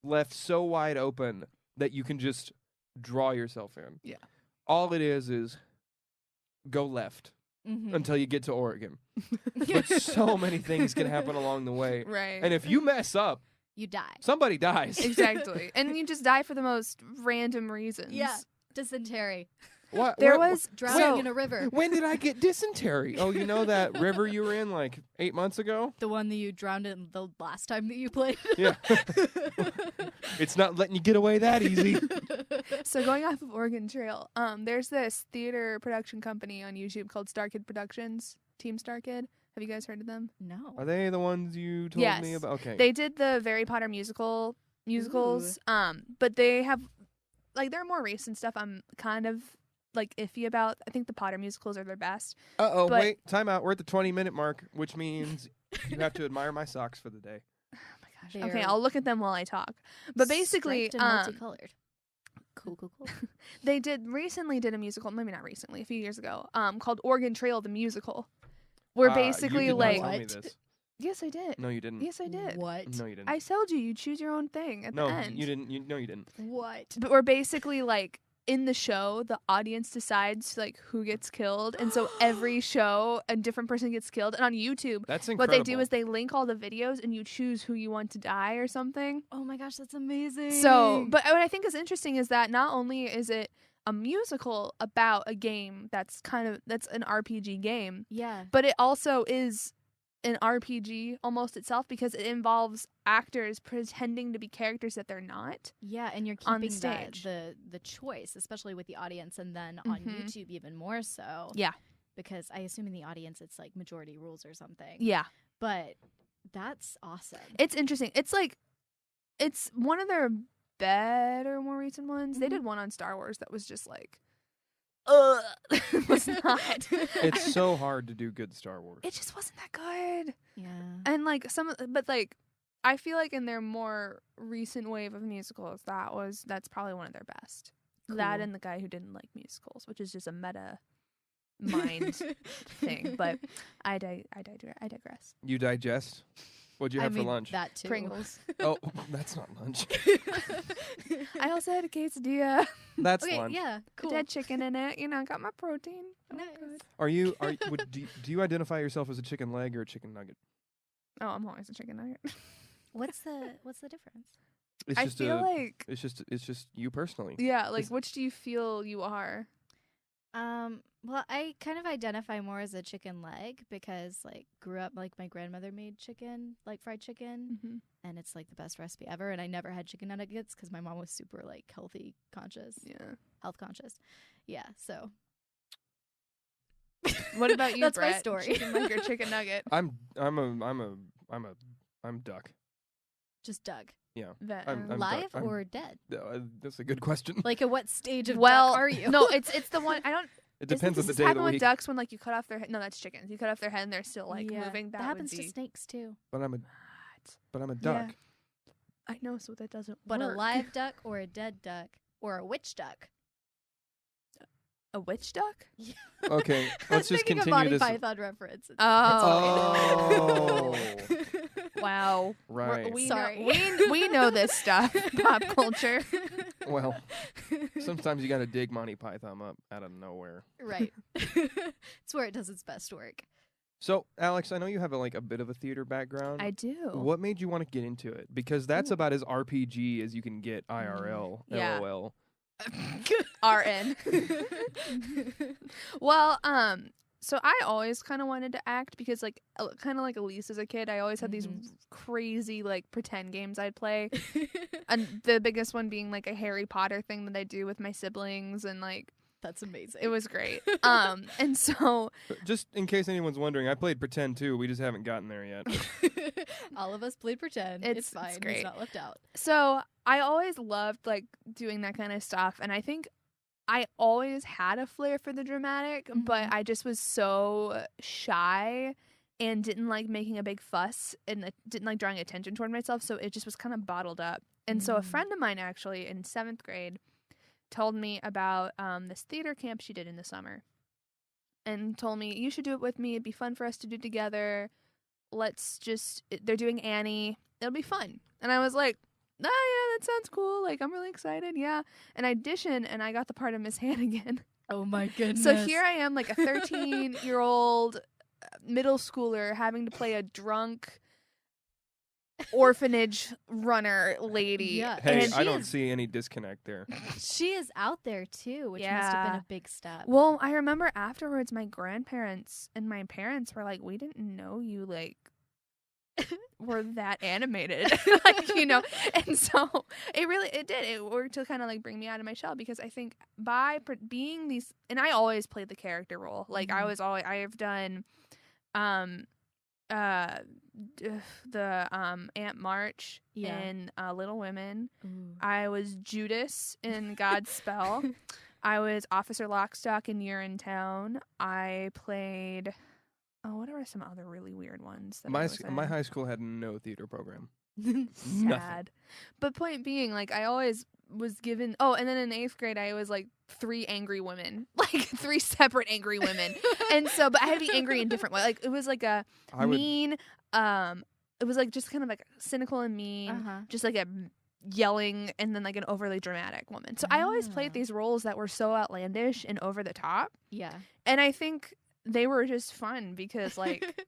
[SPEAKER 1] left so wide open that you can just draw yourself in.
[SPEAKER 2] Yeah.
[SPEAKER 1] All it is go left
[SPEAKER 3] Mm-hmm.
[SPEAKER 1] until you get to Oregon. But so many things can happen along the way.
[SPEAKER 2] Right.
[SPEAKER 1] And if you mess up,
[SPEAKER 3] You die.
[SPEAKER 1] somebody dies.
[SPEAKER 2] Exactly. And you just die for the most random reasons.
[SPEAKER 3] Yeah. Dysentery.
[SPEAKER 1] What?
[SPEAKER 2] There
[SPEAKER 1] what-
[SPEAKER 2] was
[SPEAKER 3] Drowning
[SPEAKER 2] so,
[SPEAKER 3] in a river.
[SPEAKER 1] When did I get dysentery? Oh, you know that river you were in like 8 months ago?
[SPEAKER 3] The one that you drowned in the last time that you played.
[SPEAKER 1] Yeah. It's not letting you get away that easy.
[SPEAKER 2] So going off of Oregon Trail, there's this theater production company on YouTube called Star Kid Productions, Team Star Kid. Have you guys heard of them?
[SPEAKER 3] No.
[SPEAKER 1] Are they the ones you told
[SPEAKER 2] Yes.
[SPEAKER 1] me about? Okay.
[SPEAKER 2] They did the Harry Potter musicals. But they have they're more recent stuff. I'm kind of like iffy about. I think the Potter musicals are their best.
[SPEAKER 1] Uh-oh,
[SPEAKER 2] but-
[SPEAKER 1] wait. Time out. We're at the 20-minute mark, which means you have to admire my socks for the day.
[SPEAKER 2] Oh my gosh.
[SPEAKER 3] They
[SPEAKER 2] Okay,
[SPEAKER 3] are
[SPEAKER 2] I'll look at them while I talk. But basically,
[SPEAKER 3] striped and multicolored. Cool.
[SPEAKER 2] they recently did a musical, maybe not recently, a few years ago, called Oregon Trail the musical. Where basically
[SPEAKER 1] you did
[SPEAKER 2] like
[SPEAKER 1] not tell me
[SPEAKER 3] What?
[SPEAKER 1] this.
[SPEAKER 2] yes, I did.
[SPEAKER 1] No, you didn't.
[SPEAKER 2] Yes, I did.
[SPEAKER 3] What?
[SPEAKER 1] No, you didn't.
[SPEAKER 2] I told you choose your own thing at
[SPEAKER 1] no,
[SPEAKER 2] the end.
[SPEAKER 1] you didn't. No, you didn't.
[SPEAKER 3] What?
[SPEAKER 2] But we're basically like in the show, the audience decides like who gets killed, and so every show a different person gets killed. And on YouTube,
[SPEAKER 1] That's
[SPEAKER 2] what
[SPEAKER 1] incredible.
[SPEAKER 2] they do is they link all the videos, and you choose who you want to die or something.
[SPEAKER 3] Oh my gosh, that's amazing.
[SPEAKER 2] So, but what I think is interesting is that not only is it a musical about a game that's an RPG game,
[SPEAKER 3] yeah.
[SPEAKER 2] but it also is an RPG almost itself because it involves actors pretending to be characters that they're not.
[SPEAKER 3] Yeah, and you're
[SPEAKER 2] on
[SPEAKER 3] keeping
[SPEAKER 2] stage.
[SPEAKER 3] the choice, especially with the audience, and then on
[SPEAKER 2] Mhm.
[SPEAKER 3] YouTube even more so.
[SPEAKER 2] Yeah.
[SPEAKER 3] Because I assume in the audience it's like majority rules or something.
[SPEAKER 2] Yeah.
[SPEAKER 3] But that's awesome.
[SPEAKER 2] It's interesting. It's one of their better, more recent ones. They
[SPEAKER 3] Mhm.
[SPEAKER 2] did one on Star Wars that was just like, it was not.
[SPEAKER 1] It's so hard to do good Star Wars.
[SPEAKER 2] It just wasn't that good.
[SPEAKER 3] Yeah.
[SPEAKER 2] And like but like, I feel like in their more recent wave of musicals, that's probably one of their best. That
[SPEAKER 3] Cool.
[SPEAKER 2] and The Guy Who Didn't Like Musicals, which is just a meta mind thing. But I digress.
[SPEAKER 1] You digest? What'd you have for
[SPEAKER 3] mean,
[SPEAKER 1] lunch?
[SPEAKER 3] That too.
[SPEAKER 2] Pringles.
[SPEAKER 1] Oh, that's not lunch.
[SPEAKER 2] I also had a quesadilla.
[SPEAKER 1] That's
[SPEAKER 3] Okay,
[SPEAKER 1] lunch.
[SPEAKER 3] yeah, cool.
[SPEAKER 2] It had chicken in it. Got my protein. Oh,
[SPEAKER 3] Nice.
[SPEAKER 2] good.
[SPEAKER 1] Do you identify yourself as a chicken leg or a chicken nugget?
[SPEAKER 2] Oh, I'm always a chicken nugget.
[SPEAKER 3] What's the difference?
[SPEAKER 1] It's
[SPEAKER 2] I
[SPEAKER 1] just
[SPEAKER 2] feel like,
[SPEAKER 1] it's just you personally.
[SPEAKER 2] yeah, like
[SPEAKER 1] Is-
[SPEAKER 2] which do you feel you are?
[SPEAKER 3] Well, I kind of identify more as a chicken leg because like grew up like my grandmother made chicken, like fried chicken,
[SPEAKER 2] Mm-hmm.
[SPEAKER 3] and it's like the best recipe ever. And I never had chicken nuggets because my mom was super like health conscious.
[SPEAKER 2] Yeah.
[SPEAKER 3] Yeah, so
[SPEAKER 2] What about you,
[SPEAKER 3] That's my
[SPEAKER 2] Brett?
[SPEAKER 3] story.
[SPEAKER 2] Chicken leg or chicken nugget?
[SPEAKER 1] I'm duck.
[SPEAKER 3] Just Doug.
[SPEAKER 1] Yeah.
[SPEAKER 2] I'm
[SPEAKER 3] Live
[SPEAKER 1] duck.
[SPEAKER 3] or dead?
[SPEAKER 1] That's a good question.
[SPEAKER 3] Like, at what stage of
[SPEAKER 2] well,
[SPEAKER 3] duck are you?
[SPEAKER 2] no, it's the one I don't.
[SPEAKER 1] It depends on
[SPEAKER 2] Does
[SPEAKER 1] the
[SPEAKER 2] this
[SPEAKER 1] day of
[SPEAKER 2] happen
[SPEAKER 1] the
[SPEAKER 2] with
[SPEAKER 1] week.
[SPEAKER 2] ducks when like you cut off their head? No, that's chickens. You cut off their head and they're still like
[SPEAKER 3] Yeah,
[SPEAKER 2] moving.
[SPEAKER 3] That
[SPEAKER 2] That
[SPEAKER 3] happens
[SPEAKER 2] would
[SPEAKER 3] to
[SPEAKER 2] be.
[SPEAKER 3] snakes too.
[SPEAKER 1] But I'm a
[SPEAKER 2] Yeah.
[SPEAKER 1] duck.
[SPEAKER 2] I know, so that doesn't
[SPEAKER 3] But
[SPEAKER 2] work.
[SPEAKER 3] a live duck or a dead duck or a witch duck?
[SPEAKER 2] A witch duck?
[SPEAKER 1] Okay, let's just
[SPEAKER 3] Thinking
[SPEAKER 1] continue
[SPEAKER 3] a Monty
[SPEAKER 1] this.
[SPEAKER 3] Python reference.
[SPEAKER 1] Oh.
[SPEAKER 2] Wow.
[SPEAKER 1] Right.
[SPEAKER 3] Sorry.
[SPEAKER 2] We know this stuff. Pop culture.
[SPEAKER 1] Well, sometimes you got to dig Monty Python up out of nowhere.
[SPEAKER 3] Right. It's where it does its best work.
[SPEAKER 1] So, Alex, I know you have a bit of a theater background.
[SPEAKER 2] I do.
[SPEAKER 1] What made you want to get into it? Because that's about as RPG as you can get IRL.
[SPEAKER 2] Yeah.
[SPEAKER 1] LOL.
[SPEAKER 2] RN. Well, so I always kind of wanted to act because kind of like Elise as a kid, I always had these crazy like pretend games I'd play. And the biggest one being like a Harry Potter thing that I do with my siblings, and like
[SPEAKER 3] That's amazing.
[SPEAKER 2] it was great. And so
[SPEAKER 1] Just in case anyone's wondering, I played Pretend too. We just haven't gotten there yet.
[SPEAKER 3] All of us played pretend. It's fine. It's
[SPEAKER 2] great.
[SPEAKER 3] not left out.
[SPEAKER 2] So I always loved like doing that kind of stuff, and I think I always had a flair for the dramatic, but I just was so shy and didn't like making a big fuss and didn't like drawing attention toward myself, so it just was kind of bottled up. And so a friend of mine actually in 7th grade told me about this theater camp she did in the summer and told me, you should do it with me. It'd be fun for us to do together. They're doing Annie. It'll be fun. And I was like, oh, yeah, that sounds cool. Like, I'm really excited. Yeah. And I auditioned and I got the part of Miss Hannigan.
[SPEAKER 3] Oh my goodness.
[SPEAKER 2] So here I am, like a 13-year-old middle schooler having to play a drunk orphanage runner lady.
[SPEAKER 3] Yeah.
[SPEAKER 1] Hey,
[SPEAKER 2] And
[SPEAKER 1] I don't see any disconnect there.
[SPEAKER 3] She is out there too, which must have been
[SPEAKER 2] Yeah.
[SPEAKER 3] a big step.
[SPEAKER 2] Well, I remember afterwards my grandparents and my parents were like, we didn't know you like were that animated. Like, you know. And so it worked to kind of like bring me out of my shell, because I think by being these, and I always played the character role. Like I've done the Aunt March in Little Women.
[SPEAKER 3] Ooh.
[SPEAKER 2] I was Judas in God's Spell. I was Officer Lockstock in Urinetown. I played. Oh, what are some other really weird ones? That I was
[SPEAKER 1] My
[SPEAKER 2] in?
[SPEAKER 1] high school had no theater program.
[SPEAKER 2] Sad. But point being, like, I always was given. Oh, and then in 8th grade, I was like 3 angry women, like 3 separate angry women, and so, but I had to be angry in different ways. Like it was like a mean. It was like just kind of like cynical and mean, just like a yelling, and then like an overly dramatic woman. So I always played these roles that were so outlandish and over the top.
[SPEAKER 3] Yeah.
[SPEAKER 2] And I think they were just fun because, like,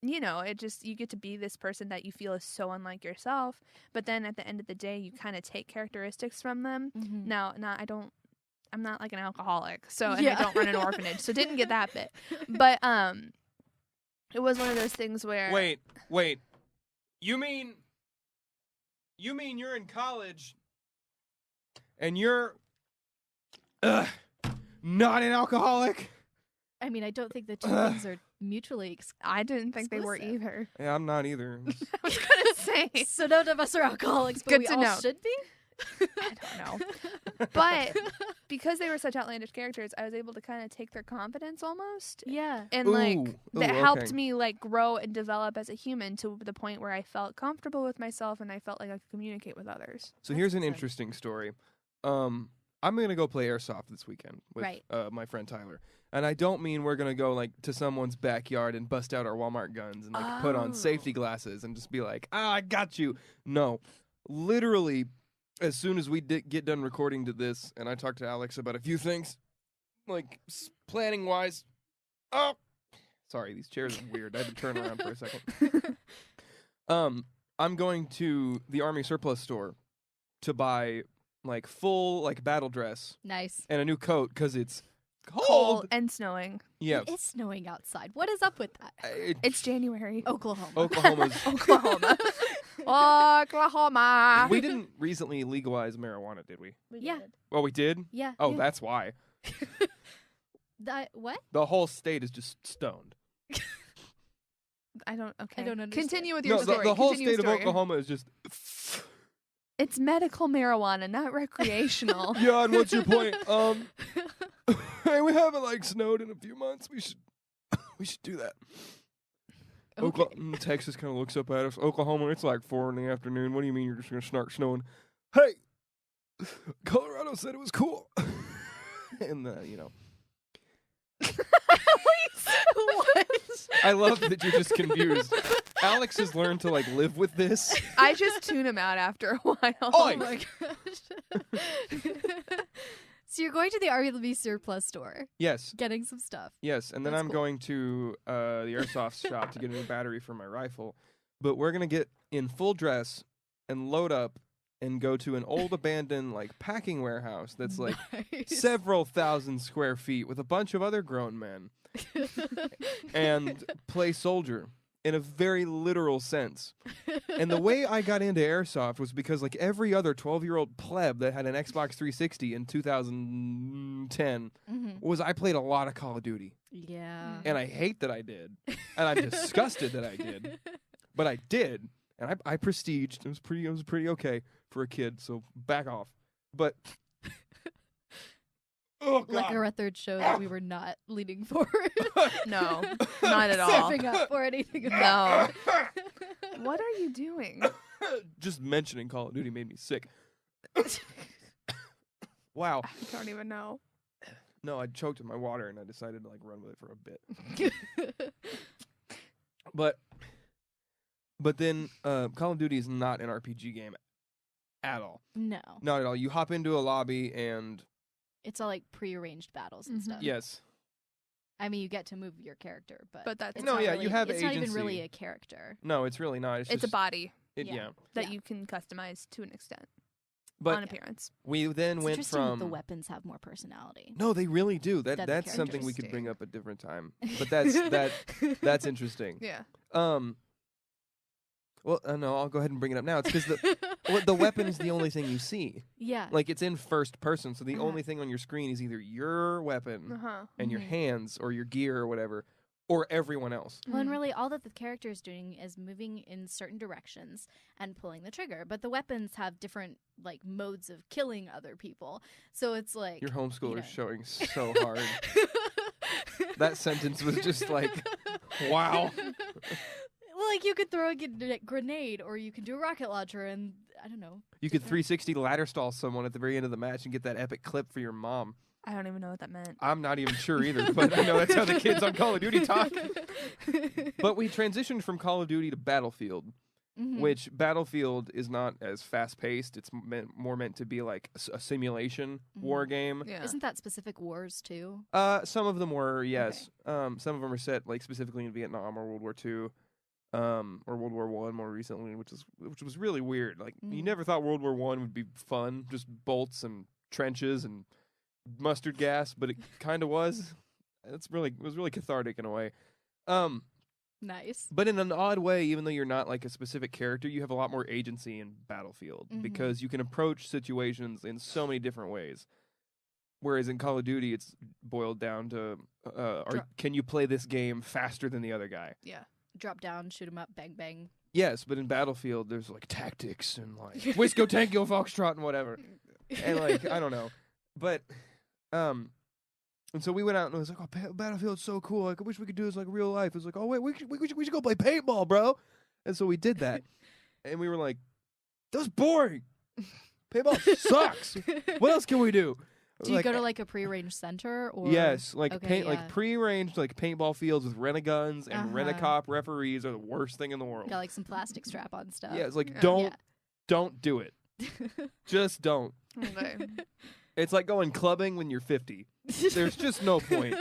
[SPEAKER 2] you know, you get to be this person that you feel is so unlike yourself, but then at the end of the day, you kind of take characteristics from them. Now, I'm not like an alcoholic, so, and I don't run an orphanage, so didn't get that bit. But, it was one of those things where.
[SPEAKER 1] Wait. You mean you're in college and you're not an alcoholic?
[SPEAKER 3] I mean, I don't think the two things are mutually
[SPEAKER 2] I didn't think they were
[SPEAKER 3] exclusive.
[SPEAKER 2] either.
[SPEAKER 1] Yeah, I'm not either.
[SPEAKER 2] I was gonna say.
[SPEAKER 3] So none of us are alcoholics, but
[SPEAKER 2] Good
[SPEAKER 3] we
[SPEAKER 2] to
[SPEAKER 3] all
[SPEAKER 2] know.
[SPEAKER 3] should be.
[SPEAKER 2] I don't know. But because they were such outlandish characters, I was able to kind of take their confidence almost.
[SPEAKER 3] Yeah.
[SPEAKER 2] And like
[SPEAKER 1] Ooh,
[SPEAKER 2] that
[SPEAKER 1] okay.
[SPEAKER 2] helped me like grow and develop as a human to the point where I felt comfortable with myself and I felt like I could communicate with others.
[SPEAKER 1] So here's an interesting story. I'm gonna go play airsoft this weekend with
[SPEAKER 3] Right.
[SPEAKER 1] My friend Tyler, and I don't mean we're gonna go like to someone's backyard and bust out our Walmart guns and like put on safety glasses and just be like, I got you. No, literally, as soon as we get done recording to this, and I talked to Alex about a few things, like planning wise. Oh, sorry, these chairs are weird. I had to turn around for a second. I'm going to the Army surplus store to buy like full like battle dress
[SPEAKER 3] Nice.
[SPEAKER 1] and a new coat because it's cold.
[SPEAKER 2] Cold and snowing.
[SPEAKER 1] Yeah,
[SPEAKER 3] It is snowing outside. What is up with that?
[SPEAKER 2] It's January.
[SPEAKER 3] Oklahoma.
[SPEAKER 1] Oklahoma's.
[SPEAKER 2] Oklahoma. Oklahoma.
[SPEAKER 1] We didn't recently legalize marijuana, did we?
[SPEAKER 3] Yeah.
[SPEAKER 2] did.
[SPEAKER 1] Well, we did.
[SPEAKER 3] Yeah.
[SPEAKER 1] Oh,
[SPEAKER 3] yeah.
[SPEAKER 1] that's why.
[SPEAKER 3] What?
[SPEAKER 1] The whole state is just stoned.
[SPEAKER 2] I don't. Okay.
[SPEAKER 3] I don't understand.
[SPEAKER 2] Continue with your
[SPEAKER 1] No,
[SPEAKER 2] story.
[SPEAKER 1] the whole
[SPEAKER 2] Continue
[SPEAKER 1] state of
[SPEAKER 2] story.
[SPEAKER 1] Oklahoma is just.
[SPEAKER 2] It's medical marijuana, not recreational.
[SPEAKER 1] Yeah, and what's your point? Hey, we haven't like snowed in a few months. We should do that.
[SPEAKER 3] Okay.
[SPEAKER 1] Texas kind of looks up at us. Oklahoma, it's like 4 in the afternoon. What do you mean you're just gonna start snowing? Hey, Colorado said it was cool, and you know.
[SPEAKER 3] What?
[SPEAKER 1] I love that you're just confused. Alex has learned to like live with this.
[SPEAKER 2] I just tune him out after a while.
[SPEAKER 1] Oi!
[SPEAKER 3] Oh my gosh. So you're going to the RV surplus store,
[SPEAKER 1] Yes,
[SPEAKER 3] getting some stuff.
[SPEAKER 1] yes, and then
[SPEAKER 3] That's
[SPEAKER 1] I'm
[SPEAKER 3] cool.
[SPEAKER 1] going to the airsoft shop to get a new battery for my rifle. But we're gonna get in full dress and load up and go to an old abandoned like packing warehouse that's like
[SPEAKER 3] Nice.
[SPEAKER 1] several thousand square feet with a bunch of other grown men and play soldier in a very literal sense. And the way I got into airsoft was because like every other 12-year-old pleb that had an Xbox 360 in 2010
[SPEAKER 3] Mhm.
[SPEAKER 1] was I played a lot of Call of Duty.
[SPEAKER 3] Yeah.
[SPEAKER 1] And I hate that I did. And I'm disgusted that I did. But I did. And I prestiged. It was pretty okay for a kid, so back off. But oh god.
[SPEAKER 3] Like our third show that we were not leaning forward.
[SPEAKER 2] No, not at all.
[SPEAKER 3] Surfing up for anything.
[SPEAKER 2] No. What are you doing?
[SPEAKER 1] Just mentioning Call of Duty made me sick. Wow.
[SPEAKER 2] I don't even know.
[SPEAKER 1] No, I choked in my water and I decided to like run with it for a bit. But then Call of Duty is not an RPG game at all.
[SPEAKER 3] No.
[SPEAKER 1] Not at all. You hop into a lobby and
[SPEAKER 3] It's all like prearranged battles and
[SPEAKER 2] Mhm.
[SPEAKER 3] stuff.
[SPEAKER 1] yes.
[SPEAKER 3] I mean, you get to move your character, but
[SPEAKER 2] But that's
[SPEAKER 3] it's
[SPEAKER 1] No,
[SPEAKER 3] not
[SPEAKER 1] yeah,
[SPEAKER 3] really,
[SPEAKER 1] you have
[SPEAKER 3] it's not even
[SPEAKER 1] agency.
[SPEAKER 3] really a character.
[SPEAKER 1] No, it's really not. It's
[SPEAKER 2] It's a
[SPEAKER 1] just
[SPEAKER 2] body
[SPEAKER 1] it,
[SPEAKER 3] Yeah.
[SPEAKER 1] yeah.
[SPEAKER 2] that
[SPEAKER 3] Yeah.
[SPEAKER 2] you can customize to an extent
[SPEAKER 1] But
[SPEAKER 2] on appearance.
[SPEAKER 1] we then
[SPEAKER 3] It's
[SPEAKER 1] went
[SPEAKER 3] interesting that
[SPEAKER 1] from
[SPEAKER 3] the weapons have more personality.
[SPEAKER 1] No, they really do.
[SPEAKER 3] Than the
[SPEAKER 1] That's something we could
[SPEAKER 2] characters.
[SPEAKER 1] bring up at a different time. But that's interesting.
[SPEAKER 2] Yeah.
[SPEAKER 1] Well, no, I'll go ahead and bring it up now. It's because the weapon is the only thing you see.
[SPEAKER 3] Yeah.
[SPEAKER 1] Like it's in first person, so the
[SPEAKER 3] Uh-huh.
[SPEAKER 1] only thing on your screen is either your weapon
[SPEAKER 2] Uh-huh.
[SPEAKER 1] and your
[SPEAKER 3] Mhm.
[SPEAKER 1] hands or your gear or whatever, or everyone else.
[SPEAKER 3] Well, and
[SPEAKER 2] Mhm.
[SPEAKER 3] really, all that the character is doing is moving in certain directions and pulling the trigger. But the weapons have different like modes of killing other people. So it's like
[SPEAKER 1] Your homeschooler's
[SPEAKER 3] know.
[SPEAKER 1] showing so hard. That sentence was just like, wow.
[SPEAKER 3] Well, like you could throw a grenade, or you can do a rocket launcher, and I don't know.
[SPEAKER 1] You could 360 ladder stall someone at the very end of the match and get that epic clip for your mom.
[SPEAKER 2] I don't even know what that meant.
[SPEAKER 1] I'm not even sure either, but I know that's how the kids on Call of Duty talk. But we transitioned from Call of Duty to Battlefield,
[SPEAKER 3] Mhm.
[SPEAKER 1] which Battlefield is not as fast paced. It's more meant to be like a simulation war game.
[SPEAKER 2] Yeah.
[SPEAKER 3] Isn't that specific wars too?
[SPEAKER 1] Some of them were, yes. Some of them are set like specifically in Vietnam or World War II, or World War I more recently, which was really weird. Like you
[SPEAKER 3] Mm.
[SPEAKER 1] never thought World War I would be fun, just bolts and trenches and mustard gas, but it kind of was. It was really cathartic in a way.
[SPEAKER 3] Nice.
[SPEAKER 1] But in an odd way, even though you're not like a specific character, you have a lot more agency in Battlefield
[SPEAKER 3] Mhm.
[SPEAKER 1] because you can approach situations in so many different ways. Whereas in Call of Duty, it's boiled down to can you play this game faster than the other guy?
[SPEAKER 2] Yeah.
[SPEAKER 3] Drop down, shoot 'em up, bang bang.
[SPEAKER 1] Yes, but in Battlefield, there's like tactics and like Wisco Tango Foxtrot and whatever. And like, I don't know. But, and so we went out and it was like, oh, Battlefield's so cool. Like, I wish we could do this like real life. It was like, oh, wait, we should go play paintball, bro. And so we did that. And we were like, that was boring. Paintball sucks. What else can we do?
[SPEAKER 3] Do you go to like a prearranged center or
[SPEAKER 1] Yes, like
[SPEAKER 3] Okay,
[SPEAKER 1] like
[SPEAKER 3] yeah.
[SPEAKER 1] pre-arranged like paintball fields with rent-a-guns and
[SPEAKER 3] Uh-huh.
[SPEAKER 1] rent-a-cop referees are the worst thing in the world.
[SPEAKER 3] got like some plastic strap on stuff?
[SPEAKER 1] Yeah, it's like
[SPEAKER 2] Yeah.
[SPEAKER 1] don't do it. Just don't.
[SPEAKER 2] Okay.
[SPEAKER 1] It's like going clubbing when you're 50. There's just no point.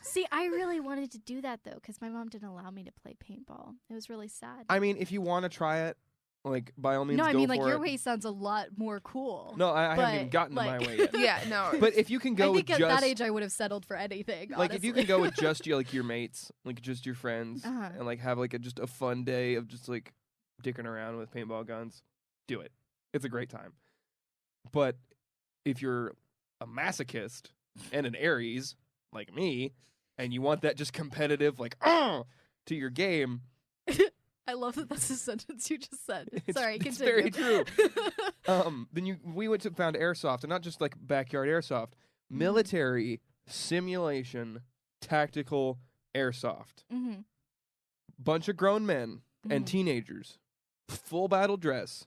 [SPEAKER 3] See, I really wanted to do that though, because my mom didn't allow me to play paintball. It was really sad.
[SPEAKER 1] I mean, if you want to try it, like by all means,
[SPEAKER 3] No,
[SPEAKER 1] go
[SPEAKER 3] I mean like
[SPEAKER 1] for
[SPEAKER 3] your
[SPEAKER 1] it.
[SPEAKER 3] way sounds a lot more cool.
[SPEAKER 1] No, I haven't even
[SPEAKER 3] but,
[SPEAKER 1] gotten to my
[SPEAKER 3] like-
[SPEAKER 1] way yet.
[SPEAKER 2] Yeah, no.
[SPEAKER 1] But if you can
[SPEAKER 3] I
[SPEAKER 1] go with
[SPEAKER 3] think at
[SPEAKER 1] just
[SPEAKER 3] that age I would have settled for anything.
[SPEAKER 1] like if you can
[SPEAKER 3] honestly.
[SPEAKER 1] go with just your mates, like just your friends,
[SPEAKER 3] Uh-huh.
[SPEAKER 1] and like have like just a fun day of just like dicking around with paintball guns, do it. It's a great time. But if you're a masochist and an Aries, like me, and you want that just competitive, like, to your game.
[SPEAKER 3] I love that that's a sentence you just said.
[SPEAKER 1] It's,
[SPEAKER 3] Sorry,
[SPEAKER 1] it's
[SPEAKER 3] continue.
[SPEAKER 1] very true. Then we went to found airsoft, and not just like backyard airsoft, military simulation tactical airsoft.
[SPEAKER 3] Mm-hmm.
[SPEAKER 1] Bunch of grown men and teenagers, full battle dress.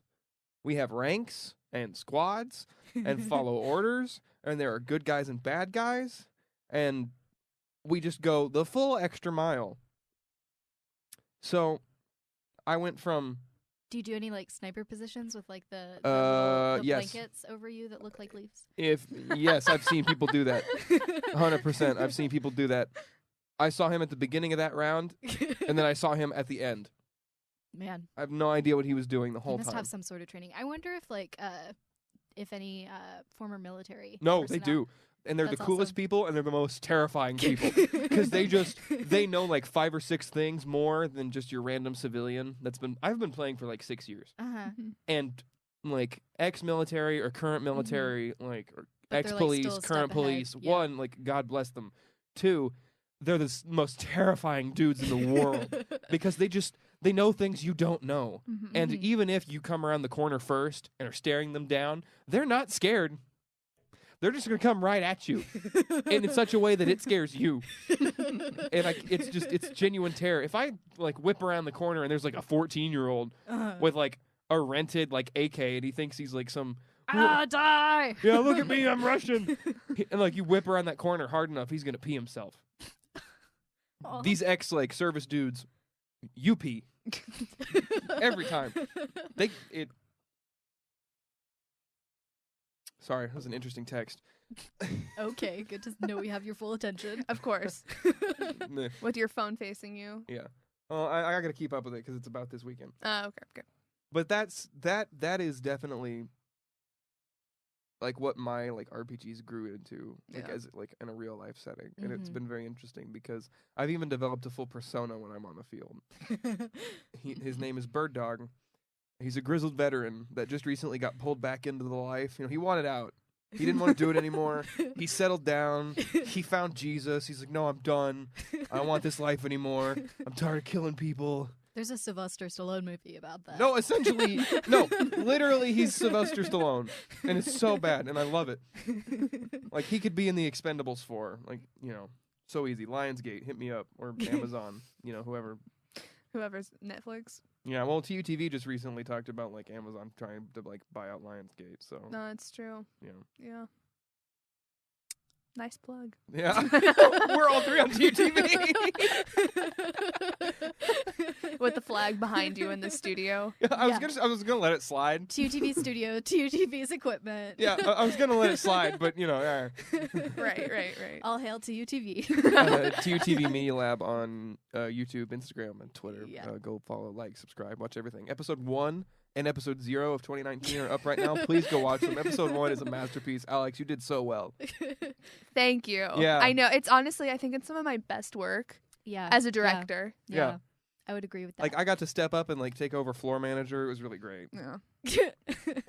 [SPEAKER 1] We have ranks and squads and follow orders, and there are good guys and bad guys, and we just go the full extra mile. So I went from
[SPEAKER 3] Do you do any like sniper positions with like the
[SPEAKER 1] yes.
[SPEAKER 3] blankets over you that look like leaves?
[SPEAKER 1] Yes, I've seen people do that. 100%. I've seen people do that. I saw him at the beginning of that round, and then I saw him at the end.
[SPEAKER 3] Man,
[SPEAKER 1] I have no idea what he was doing the
[SPEAKER 3] he
[SPEAKER 1] whole
[SPEAKER 3] must
[SPEAKER 1] time.
[SPEAKER 3] have some sort of training. I wonder if any former military.
[SPEAKER 1] No, they
[SPEAKER 3] personnel-
[SPEAKER 1] do. And they're
[SPEAKER 3] That's
[SPEAKER 1] the coolest
[SPEAKER 3] awesome.
[SPEAKER 1] people, and they're the most terrifying people. Because they know like 5 or 6 things more than just your random civilian. I've been playing for like 6 years.
[SPEAKER 3] Uh-huh.
[SPEAKER 1] And like ex-military or current military, like or
[SPEAKER 3] But they're, like,
[SPEAKER 1] ex-police,
[SPEAKER 3] still a step
[SPEAKER 1] current
[SPEAKER 3] ahead.
[SPEAKER 1] police.
[SPEAKER 3] Yeah.
[SPEAKER 1] 1, like God bless them. 2, they're the most terrifying dudes in the world because they know things you don't know. And
[SPEAKER 3] Mhm.
[SPEAKER 1] even if you come around the corner first and are staring them down, they're not scared. They're just gonna come right at you, and in such a way that it scares you. And like it's genuine terror. If I like whip around the corner and there's like a 14-year-old with like a rented like AK, and he thinks he's like some
[SPEAKER 3] die!
[SPEAKER 1] yeah, look at me, I'm Russian. And like you whip around that corner hard enough, he's gonna pee himself.
[SPEAKER 3] Aw.
[SPEAKER 1] These ex like service dudes, you pee every time. Sorry, that was an interesting text.
[SPEAKER 3] Okay, good to know we have your full attention.
[SPEAKER 2] Of course.
[SPEAKER 1] Meh.
[SPEAKER 2] With your phone facing you.
[SPEAKER 1] Yeah. Well, I gotta keep up with it because it's about this weekend.
[SPEAKER 2] Okay.
[SPEAKER 1] But that is definitely like what my like RPGs grew into, like
[SPEAKER 2] Yeah.
[SPEAKER 1] as like in a real life setting, and it's
[SPEAKER 3] Mhm.
[SPEAKER 1] been very interesting because I've even developed a full persona when I'm on the field. His name is Bird Dog. He's a grizzled veteran that just recently got pulled back into the life. You know, he wanted out. He didn't want to do it anymore. He settled down. He found Jesus. He's like, no, I'm done. I don't want this life anymore. I'm tired of killing people.
[SPEAKER 3] There's a Sylvester Stallone movie about that.
[SPEAKER 1] No, essentially, no. Literally, he's Sylvester Stallone. And it's so bad, and I love it. Like, he could be in the Expendables 4. Like, you know, so easy. Lionsgate, hit me up. Or Amazon, you know, whoever.
[SPEAKER 2] Whoever's Netflix.
[SPEAKER 1] Yeah, well, TUTV just recently talked about, like, Amazon trying to, like, buy out Lionsgate, so.
[SPEAKER 2] No, it's true.
[SPEAKER 1] Yeah.
[SPEAKER 2] Yeah. Nice plug.
[SPEAKER 1] Yeah. We're all 3 on TUTV.
[SPEAKER 2] With the flag behind you in the studio.
[SPEAKER 1] Yeah, I
[SPEAKER 3] Yeah.
[SPEAKER 1] was gonna let it slide.
[SPEAKER 3] TUTV studio, TUTV's equipment.
[SPEAKER 1] Yeah, I was gonna let it slide, but you know,
[SPEAKER 2] Right.
[SPEAKER 3] All hail to UTV.
[SPEAKER 1] TUTV Media Lab on YouTube, Instagram, and Twitter.
[SPEAKER 3] Yeah.
[SPEAKER 1] Go follow, like, subscribe, watch everything. Episode 1 and episode 0 of 2019 are up right now. Please go watch them. Episode 1 is a masterpiece. Alex, you did so well.
[SPEAKER 2] Thank you.
[SPEAKER 1] Yeah.
[SPEAKER 2] I know. It's honestly, I think it's some of my best work
[SPEAKER 3] Yeah.
[SPEAKER 2] as a director.
[SPEAKER 3] Yeah. I would agree with that.
[SPEAKER 1] Like, I got to step up and like take over floor manager. It was really great.
[SPEAKER 2] Yeah.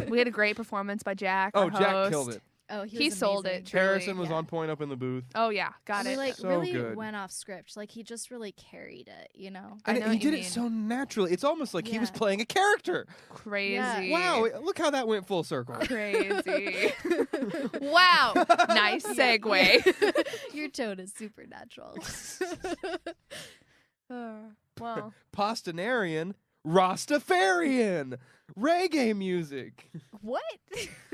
[SPEAKER 2] We had a great performance by Jack.
[SPEAKER 1] Oh,
[SPEAKER 2] our
[SPEAKER 1] Jack
[SPEAKER 2] host.
[SPEAKER 1] killed it.
[SPEAKER 3] Oh,
[SPEAKER 2] He
[SPEAKER 3] was
[SPEAKER 2] sold
[SPEAKER 3] amazing.
[SPEAKER 2] it. Truly,
[SPEAKER 1] Harrison was
[SPEAKER 3] yeah.
[SPEAKER 1] on point up in the booth.
[SPEAKER 2] Oh yeah, got
[SPEAKER 3] He
[SPEAKER 2] it.
[SPEAKER 3] like
[SPEAKER 1] So
[SPEAKER 3] really
[SPEAKER 1] good.
[SPEAKER 3] went off script. Like he just really carried it, you know.
[SPEAKER 2] I
[SPEAKER 1] And
[SPEAKER 2] know
[SPEAKER 1] he
[SPEAKER 2] what you
[SPEAKER 1] did it
[SPEAKER 2] mean.
[SPEAKER 1] so naturally. It's almost like he was
[SPEAKER 3] Yeah.
[SPEAKER 1] playing a character.
[SPEAKER 2] Crazy.
[SPEAKER 3] Yeah.
[SPEAKER 1] Wow, look how that went full circle.
[SPEAKER 2] Crazy. Wow. Nice segue.
[SPEAKER 3] Your tone is supernatural.
[SPEAKER 2] Well,
[SPEAKER 1] Postinarian, Rastafarian, reggae music.
[SPEAKER 3] What?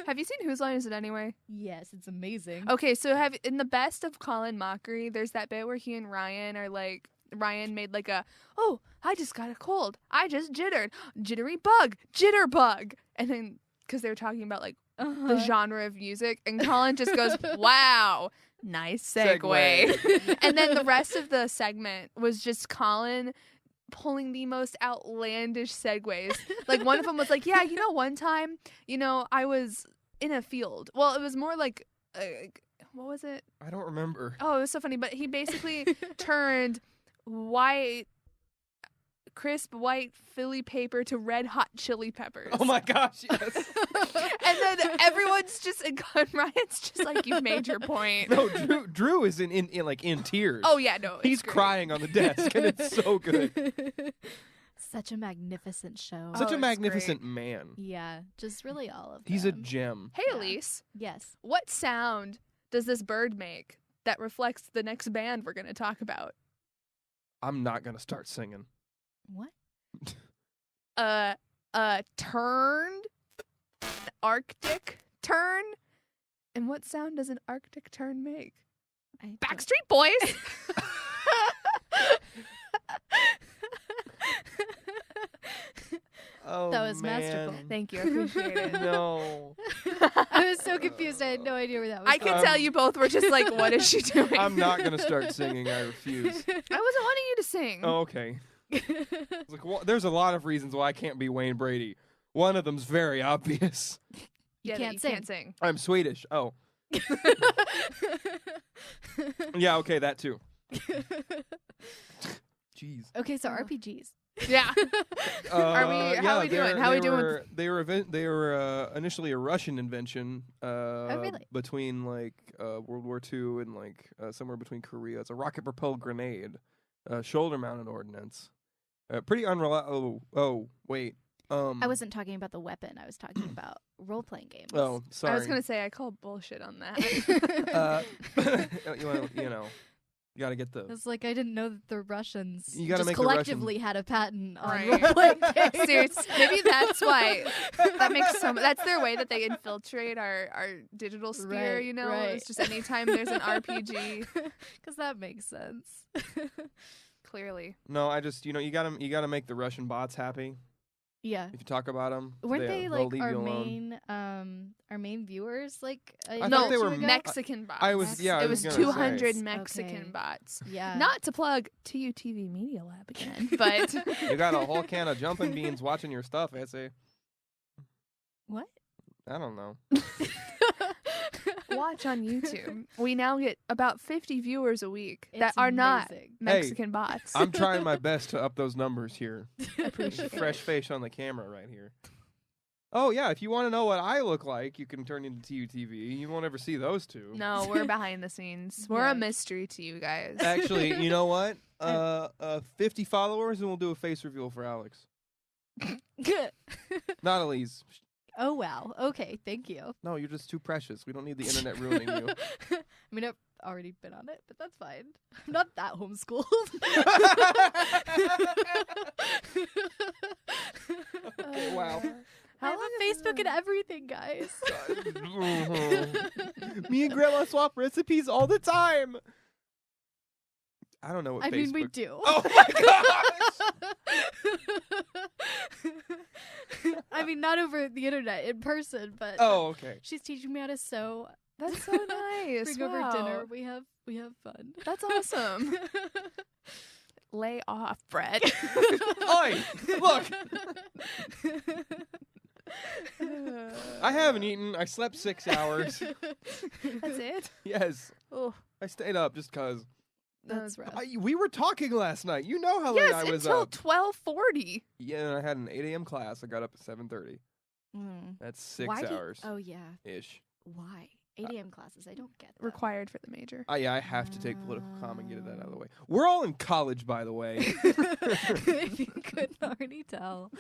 [SPEAKER 2] have you seen Whose Line Is It Anyway?
[SPEAKER 3] Yes, it's amazing.
[SPEAKER 2] Okay, so in the best of Colin Mockery, there's that bit where he and Ryan are like, Ryan made like oh, I just got a cold. I just jittered. Jittery bug. Jitterbug. And then, because they were talking about like the genre of music, and Colin just goes, wow, nice segue. And then the rest of the segment was just Colin pulling the most outlandish segues. Like one of them was like, yeah, you know, one time, you know, I was in a field. Well, it was more like, what was it?
[SPEAKER 1] I don't remember.
[SPEAKER 2] Oh, it was so funny. But he basically turned white crisp white Philly paper to red hot chili peppers.
[SPEAKER 1] Oh my gosh, yes.
[SPEAKER 2] And then everyone's just, and Ryan's just like, you've made your point.
[SPEAKER 1] No, Drew is in tears.
[SPEAKER 2] Oh yeah, no.
[SPEAKER 1] He's
[SPEAKER 2] it's great.
[SPEAKER 1] crying on the desk, and it's so good.
[SPEAKER 3] Such a magnificent show.
[SPEAKER 1] Such a
[SPEAKER 2] it's
[SPEAKER 1] magnificent man.
[SPEAKER 3] Yeah, just really all of them.
[SPEAKER 1] He's a gem.
[SPEAKER 2] Hey,
[SPEAKER 3] Yeah.
[SPEAKER 2] Elise,
[SPEAKER 3] Yes.
[SPEAKER 2] what sound does this bird make that reflects the next band we're going to talk about?
[SPEAKER 1] I'm not gonna start singing.
[SPEAKER 3] What?
[SPEAKER 2] Turned, Arctic tern. And what sound does an Arctic tern make? Backstreet Boys.
[SPEAKER 1] Oh,
[SPEAKER 3] That was
[SPEAKER 1] man.
[SPEAKER 3] masterful.
[SPEAKER 2] Thank you, I appreciate it.
[SPEAKER 1] No,
[SPEAKER 3] I was so confused. I had no idea where that was
[SPEAKER 2] I
[SPEAKER 3] going.
[SPEAKER 2] can tell you both were just like, what is she doing?
[SPEAKER 1] I'm not gonna start singing. I refuse.
[SPEAKER 2] I wasn't wanting you to sing.
[SPEAKER 1] Oh, okay. It's like, well, there's a lot of reasons why I can't be Wayne Brady. One of them's very obvious.
[SPEAKER 2] Yeah, that
[SPEAKER 3] can't
[SPEAKER 2] you
[SPEAKER 3] sing.
[SPEAKER 2] can't sing.
[SPEAKER 1] I'm Swedish. Oh, yeah. Okay, that too. Jeez.
[SPEAKER 3] Okay, so RPGs.
[SPEAKER 2] Yeah. Are we? How
[SPEAKER 1] yeah,
[SPEAKER 2] are we doing? How are we doing?
[SPEAKER 1] They were initially a Russian invention.
[SPEAKER 3] Really?
[SPEAKER 1] Between like World War II and like somewhere between Korea. It's a rocket-propelled grenade, shoulder-mounted ordnance. Pretty unreliable. Oh, wait.
[SPEAKER 3] I wasn't talking about the weapon. I was talking about role-playing games.
[SPEAKER 1] Oh, sorry.
[SPEAKER 2] I was gonna say I call bullshit on that.
[SPEAKER 1] You know, you gotta get the.
[SPEAKER 3] It's like I didn't know that the Russians
[SPEAKER 1] You gotta
[SPEAKER 3] just
[SPEAKER 1] make the Russian-
[SPEAKER 3] collectively had a patent on
[SPEAKER 2] Right.
[SPEAKER 3] role-playing games.
[SPEAKER 2] Seriously, maybe that's why. That makes so. That's their way that they infiltrate our digital sphere.
[SPEAKER 3] Right,
[SPEAKER 2] You know,
[SPEAKER 3] right.
[SPEAKER 2] it's just anytime there's an RPG.
[SPEAKER 3] Because that makes sense.
[SPEAKER 2] Clearly,
[SPEAKER 1] No, I just you gotta make the Russian bots happy.
[SPEAKER 3] Yeah.
[SPEAKER 1] If you talk about them,
[SPEAKER 3] Weren't they
[SPEAKER 1] they'll
[SPEAKER 3] like
[SPEAKER 1] leave
[SPEAKER 3] our
[SPEAKER 1] you alone.
[SPEAKER 3] main viewers? Like
[SPEAKER 1] I
[SPEAKER 2] no,
[SPEAKER 1] thought they were
[SPEAKER 2] Mexican bots.
[SPEAKER 1] I was yeah. I
[SPEAKER 2] It was
[SPEAKER 1] gonna
[SPEAKER 2] 200
[SPEAKER 1] say.
[SPEAKER 2] Mexican
[SPEAKER 3] Okay.
[SPEAKER 2] bots.
[SPEAKER 3] Yeah.
[SPEAKER 2] Not to plug TUTV Media Lab again, but
[SPEAKER 1] You got a whole can of jumping beans watching your stuff, Essay.
[SPEAKER 3] What?
[SPEAKER 1] I don't know.
[SPEAKER 2] watch on YouTube. We now get about 50 viewers a week that
[SPEAKER 3] It's
[SPEAKER 2] are not
[SPEAKER 3] amazing.
[SPEAKER 2] Mexican bots.
[SPEAKER 1] I'm trying my best to up those numbers here.
[SPEAKER 2] Appreciate it.
[SPEAKER 1] Fresh face on the camera right here. Oh yeah, if you want to know what I look like, you can turn into TUTV. You won't ever see those two.
[SPEAKER 2] No, we're behind the scenes. We're
[SPEAKER 3] Yeah.
[SPEAKER 2] a mystery to you guys.
[SPEAKER 1] Actually, you know what? 50 followers and we'll do a face reveal for Alex. Not Elise.
[SPEAKER 3] Oh wow. Okay, thank you.
[SPEAKER 1] No, you're just too precious. We don't need the internet ruining you.
[SPEAKER 3] I mean, I've already been on it, but that's fine. I'm not that homeschooled.
[SPEAKER 1] Okay, wow.
[SPEAKER 3] I have a Facebook and everything, guys.
[SPEAKER 1] Me and Grandma swap recipes all the time. I don't know what
[SPEAKER 3] I
[SPEAKER 1] Facebook.
[SPEAKER 3] mean, we do.
[SPEAKER 1] Oh my gosh!
[SPEAKER 3] I mean, not over the internet, in person, but
[SPEAKER 1] Oh, okay.
[SPEAKER 3] she's teaching me how to sew.
[SPEAKER 2] That's so nice.
[SPEAKER 3] Bring
[SPEAKER 2] Wow.
[SPEAKER 3] over dinner. We have fun.
[SPEAKER 2] That's awesome. Lay off, Brett.
[SPEAKER 1] Oi! Look, I haven't eaten. I slept 6 hours.
[SPEAKER 2] That's it.
[SPEAKER 1] Yes,
[SPEAKER 2] Oh,
[SPEAKER 1] I stayed up just cause.
[SPEAKER 3] That's rough.
[SPEAKER 1] We were talking last night. You know how late
[SPEAKER 2] yes,
[SPEAKER 1] I was
[SPEAKER 2] until
[SPEAKER 1] up.
[SPEAKER 2] 12:40.
[SPEAKER 1] Yeah, and I had an 8 a.m. class. I got up at 7:30.
[SPEAKER 3] Mm.
[SPEAKER 1] That's 6
[SPEAKER 3] Why
[SPEAKER 1] hours
[SPEAKER 3] Oh yeah.
[SPEAKER 1] ish.
[SPEAKER 3] Why? 8 a.m. classes. I don't get that.
[SPEAKER 2] Required for the major.
[SPEAKER 1] Yeah, I have to take political comm and get that out of the way. We're all in college, by the way.
[SPEAKER 3] If you couldn't already tell.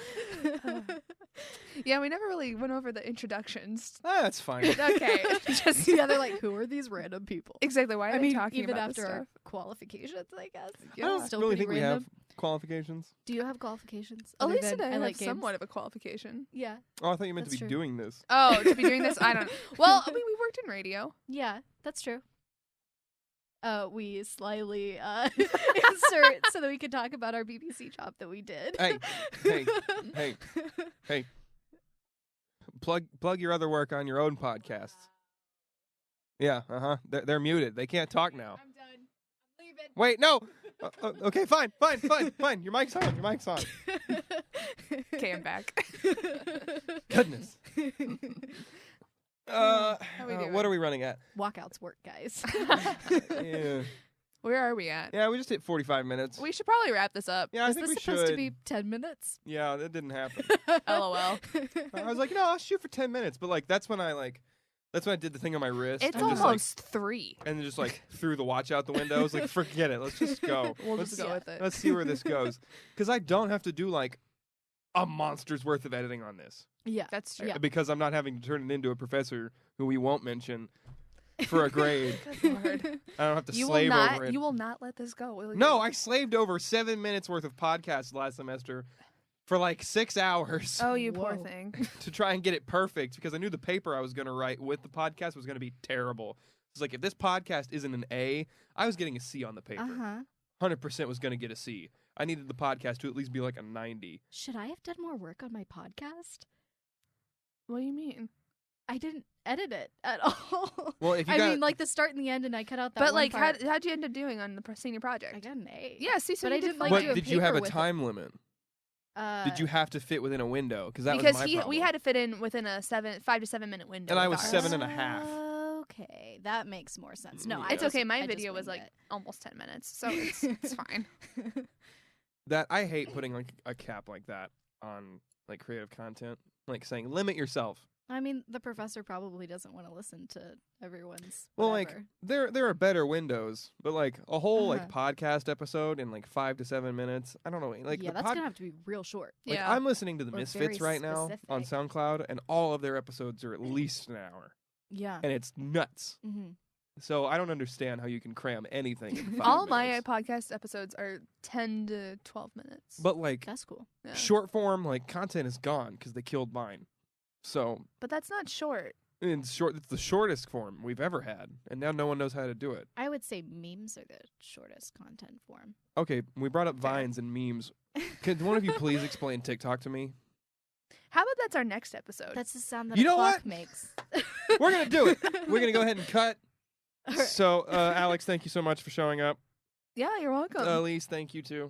[SPEAKER 2] Yeah, we never really went over the introductions.
[SPEAKER 1] That's fine.
[SPEAKER 2] Okay, just
[SPEAKER 3] yeah, they're like, who are these random people?
[SPEAKER 2] exactly. Why are
[SPEAKER 3] I
[SPEAKER 2] they
[SPEAKER 3] mean,
[SPEAKER 2] talking
[SPEAKER 3] even
[SPEAKER 2] about
[SPEAKER 3] after
[SPEAKER 2] this
[SPEAKER 3] our
[SPEAKER 2] stuff?
[SPEAKER 3] qualifications, I guess.
[SPEAKER 1] I don't
[SPEAKER 3] Still
[SPEAKER 1] really
[SPEAKER 3] pretty
[SPEAKER 1] think we have
[SPEAKER 3] random.
[SPEAKER 1] qualifications.
[SPEAKER 3] Do you have qualifications? other
[SPEAKER 2] Elise
[SPEAKER 3] than
[SPEAKER 2] and I
[SPEAKER 3] like
[SPEAKER 2] have
[SPEAKER 3] games?
[SPEAKER 2] somewhat of a qualification.
[SPEAKER 3] Yeah,
[SPEAKER 1] Oh, I thought you meant
[SPEAKER 3] That's
[SPEAKER 1] to be
[SPEAKER 3] true.
[SPEAKER 1] doing this.
[SPEAKER 2] Oh, to be doing this, I don't know. Well, I mean, we worked in radio.
[SPEAKER 3] yeah, that's true. We slyly insert so that we can talk about our BBC job that we did.
[SPEAKER 1] Hey. Plug your other work on your own podcasts. Yeah, They're muted. They can't talk now.
[SPEAKER 3] I'm done. I'm leaving.
[SPEAKER 1] Wait, no. Okay, fine. Your mic's on.
[SPEAKER 2] Okay, I'm back.
[SPEAKER 1] Goodness.
[SPEAKER 2] How we doing?
[SPEAKER 1] What are we running at?
[SPEAKER 3] Walkouts work, guys.
[SPEAKER 1] Yeah.
[SPEAKER 2] Where are we at?
[SPEAKER 1] Yeah, we just hit 45 minutes.
[SPEAKER 2] We should probably wrap this up.
[SPEAKER 1] Yeah, I
[SPEAKER 3] Is
[SPEAKER 1] think
[SPEAKER 3] this
[SPEAKER 1] we
[SPEAKER 3] supposed
[SPEAKER 1] should.
[SPEAKER 3] to be 10 minutes?
[SPEAKER 1] Yeah, that didn't happen.
[SPEAKER 2] LOL.
[SPEAKER 1] I was like, no, I'll shoot for 10 minutes. But like, that's when I did the thing on my wrist.
[SPEAKER 2] It's
[SPEAKER 1] and just,
[SPEAKER 2] almost 3.
[SPEAKER 1] and just like threw the watch out the window. I was like, forget it. Let's just go.
[SPEAKER 2] We'll
[SPEAKER 1] let's,
[SPEAKER 2] just go with it.
[SPEAKER 1] let's see where this goes. Because I don't have to do like a monster's worth of editing on this.
[SPEAKER 3] Yeah.
[SPEAKER 2] That's true.
[SPEAKER 3] Yeah.
[SPEAKER 1] Because I'm not having to turn it into a professor who we won't mention for a grade.
[SPEAKER 2] Good Lord.
[SPEAKER 1] I don't have to
[SPEAKER 2] You will
[SPEAKER 1] slave
[SPEAKER 2] not.
[SPEAKER 1] over it.
[SPEAKER 2] You will not let this go, will you?
[SPEAKER 1] No, I slaved over 7 minutes worth of podcasts last semester for like 6 hours
[SPEAKER 2] Oh, you poor
[SPEAKER 3] Whoa.
[SPEAKER 2] thing.
[SPEAKER 1] to try and get it perfect because I knew the paper I was going to write with the podcast was going to be terrible. It's like if this podcast isn't an A, I was getting a C on the paper.
[SPEAKER 3] Uh-huh.
[SPEAKER 1] 100% was going to get a C. I needed the podcast to at least be like a 90.
[SPEAKER 3] Should I have done more work on my podcast?
[SPEAKER 2] What do you mean?
[SPEAKER 3] I didn't edit it at all.
[SPEAKER 1] Well, if you
[SPEAKER 3] I
[SPEAKER 1] got
[SPEAKER 3] mean, like the start and the end, and I cut out that
[SPEAKER 2] But
[SPEAKER 3] one
[SPEAKER 2] like,
[SPEAKER 3] part.
[SPEAKER 2] how'd you end up doing on the senior project?
[SPEAKER 3] I got an A.
[SPEAKER 2] Yeah, see, so
[SPEAKER 3] But
[SPEAKER 2] you
[SPEAKER 3] I didn't,
[SPEAKER 2] fine.
[SPEAKER 3] like,
[SPEAKER 1] But
[SPEAKER 3] do a
[SPEAKER 1] did you have
[SPEAKER 3] paper
[SPEAKER 1] a
[SPEAKER 3] with it.
[SPEAKER 1] time limit? Did you have to fit within a window? Because that
[SPEAKER 2] because
[SPEAKER 1] was my problem.
[SPEAKER 2] we had to fit in within a 5 to 7 minute window.
[SPEAKER 1] And I
[SPEAKER 2] with
[SPEAKER 1] was
[SPEAKER 2] ours.
[SPEAKER 1] 7.5.
[SPEAKER 3] Okay, that makes more sense. No,
[SPEAKER 1] Yeah.
[SPEAKER 3] I
[SPEAKER 2] It's
[SPEAKER 3] just-
[SPEAKER 2] okay. My
[SPEAKER 3] I just
[SPEAKER 2] video was
[SPEAKER 3] winged
[SPEAKER 2] like almost 10 minutes, so it's fine.
[SPEAKER 1] That I hate putting like a cap like that on like creative content, like saying limit yourself.
[SPEAKER 3] I mean, the professor probably doesn't want to listen to everyone's.
[SPEAKER 1] Well, like
[SPEAKER 3] whatever.
[SPEAKER 1] there are better windows, but like a whole like
[SPEAKER 3] Uh-huh.
[SPEAKER 1] podcast episode in like 5 to 7 minutes. I don't know. Like
[SPEAKER 3] yeah,
[SPEAKER 1] the
[SPEAKER 3] that's gonna have to be real short.
[SPEAKER 1] like
[SPEAKER 2] Yeah.
[SPEAKER 1] I'm listening to the
[SPEAKER 3] Or
[SPEAKER 1] Misfits
[SPEAKER 3] very
[SPEAKER 1] right now on
[SPEAKER 3] specific.
[SPEAKER 1] SoundCloud, and all of their episodes are at least an hour,
[SPEAKER 3] Yeah.
[SPEAKER 1] and it's nuts.
[SPEAKER 3] Mm-hmm.
[SPEAKER 1] So I don't understand how you can cram anything. In 5
[SPEAKER 2] All my
[SPEAKER 1] minutes.
[SPEAKER 2] podcast episodes are 10 to 12 minutes.
[SPEAKER 1] But like
[SPEAKER 3] That's cool.
[SPEAKER 2] Yeah.
[SPEAKER 1] short form like content is gone because they killed mine. So
[SPEAKER 2] But that's not short.
[SPEAKER 1] it's the shortest form we've ever had, and now no one knows how to do it.
[SPEAKER 3] I would say memes are the shortest content form.
[SPEAKER 1] Okay, we brought up
[SPEAKER 2] Fair.
[SPEAKER 1] vines and memes. Could one of you please explain TikTok to me?
[SPEAKER 2] How about that's our next episode?
[SPEAKER 3] That's the sound that
[SPEAKER 1] You
[SPEAKER 3] a
[SPEAKER 1] know
[SPEAKER 3] clock
[SPEAKER 1] what?
[SPEAKER 3] makes.
[SPEAKER 1] We're gonna do it. We're gonna go ahead and cut.
[SPEAKER 3] All right.
[SPEAKER 1] So, Alex, thank you so much for showing up.
[SPEAKER 2] yeah, you're welcome.
[SPEAKER 1] Elise, thank you too.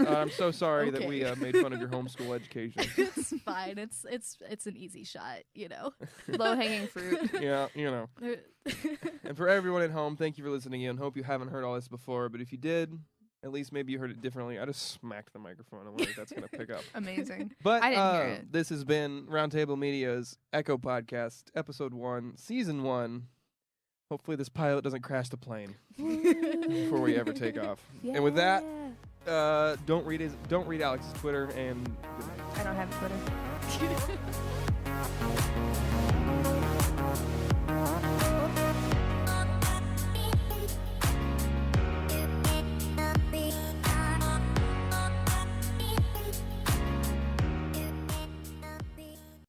[SPEAKER 1] I'm so sorry that we
[SPEAKER 3] Okay.
[SPEAKER 1] made fun of your homeschool education.
[SPEAKER 3] It's fine. It's an easy shot, you know.
[SPEAKER 2] Low hanging fruit.
[SPEAKER 1] Yeah, you know. And for everyone at home, thank you for listening in. Hope you haven't heard all this before, but if you did, at least maybe you heard it differently. I just smacked the microphone. I wonder if that's gonna pick up.
[SPEAKER 2] Amazing.
[SPEAKER 1] But
[SPEAKER 2] I didn't hear it.
[SPEAKER 1] this has been Roundtable Media's Echo Podcast, Episode 1, Season 1. Hopefully this pilot doesn't crash the plane before we ever take off. And with that, don't read Alex's Twitter, and good night.
[SPEAKER 2] I don't have a Twitter.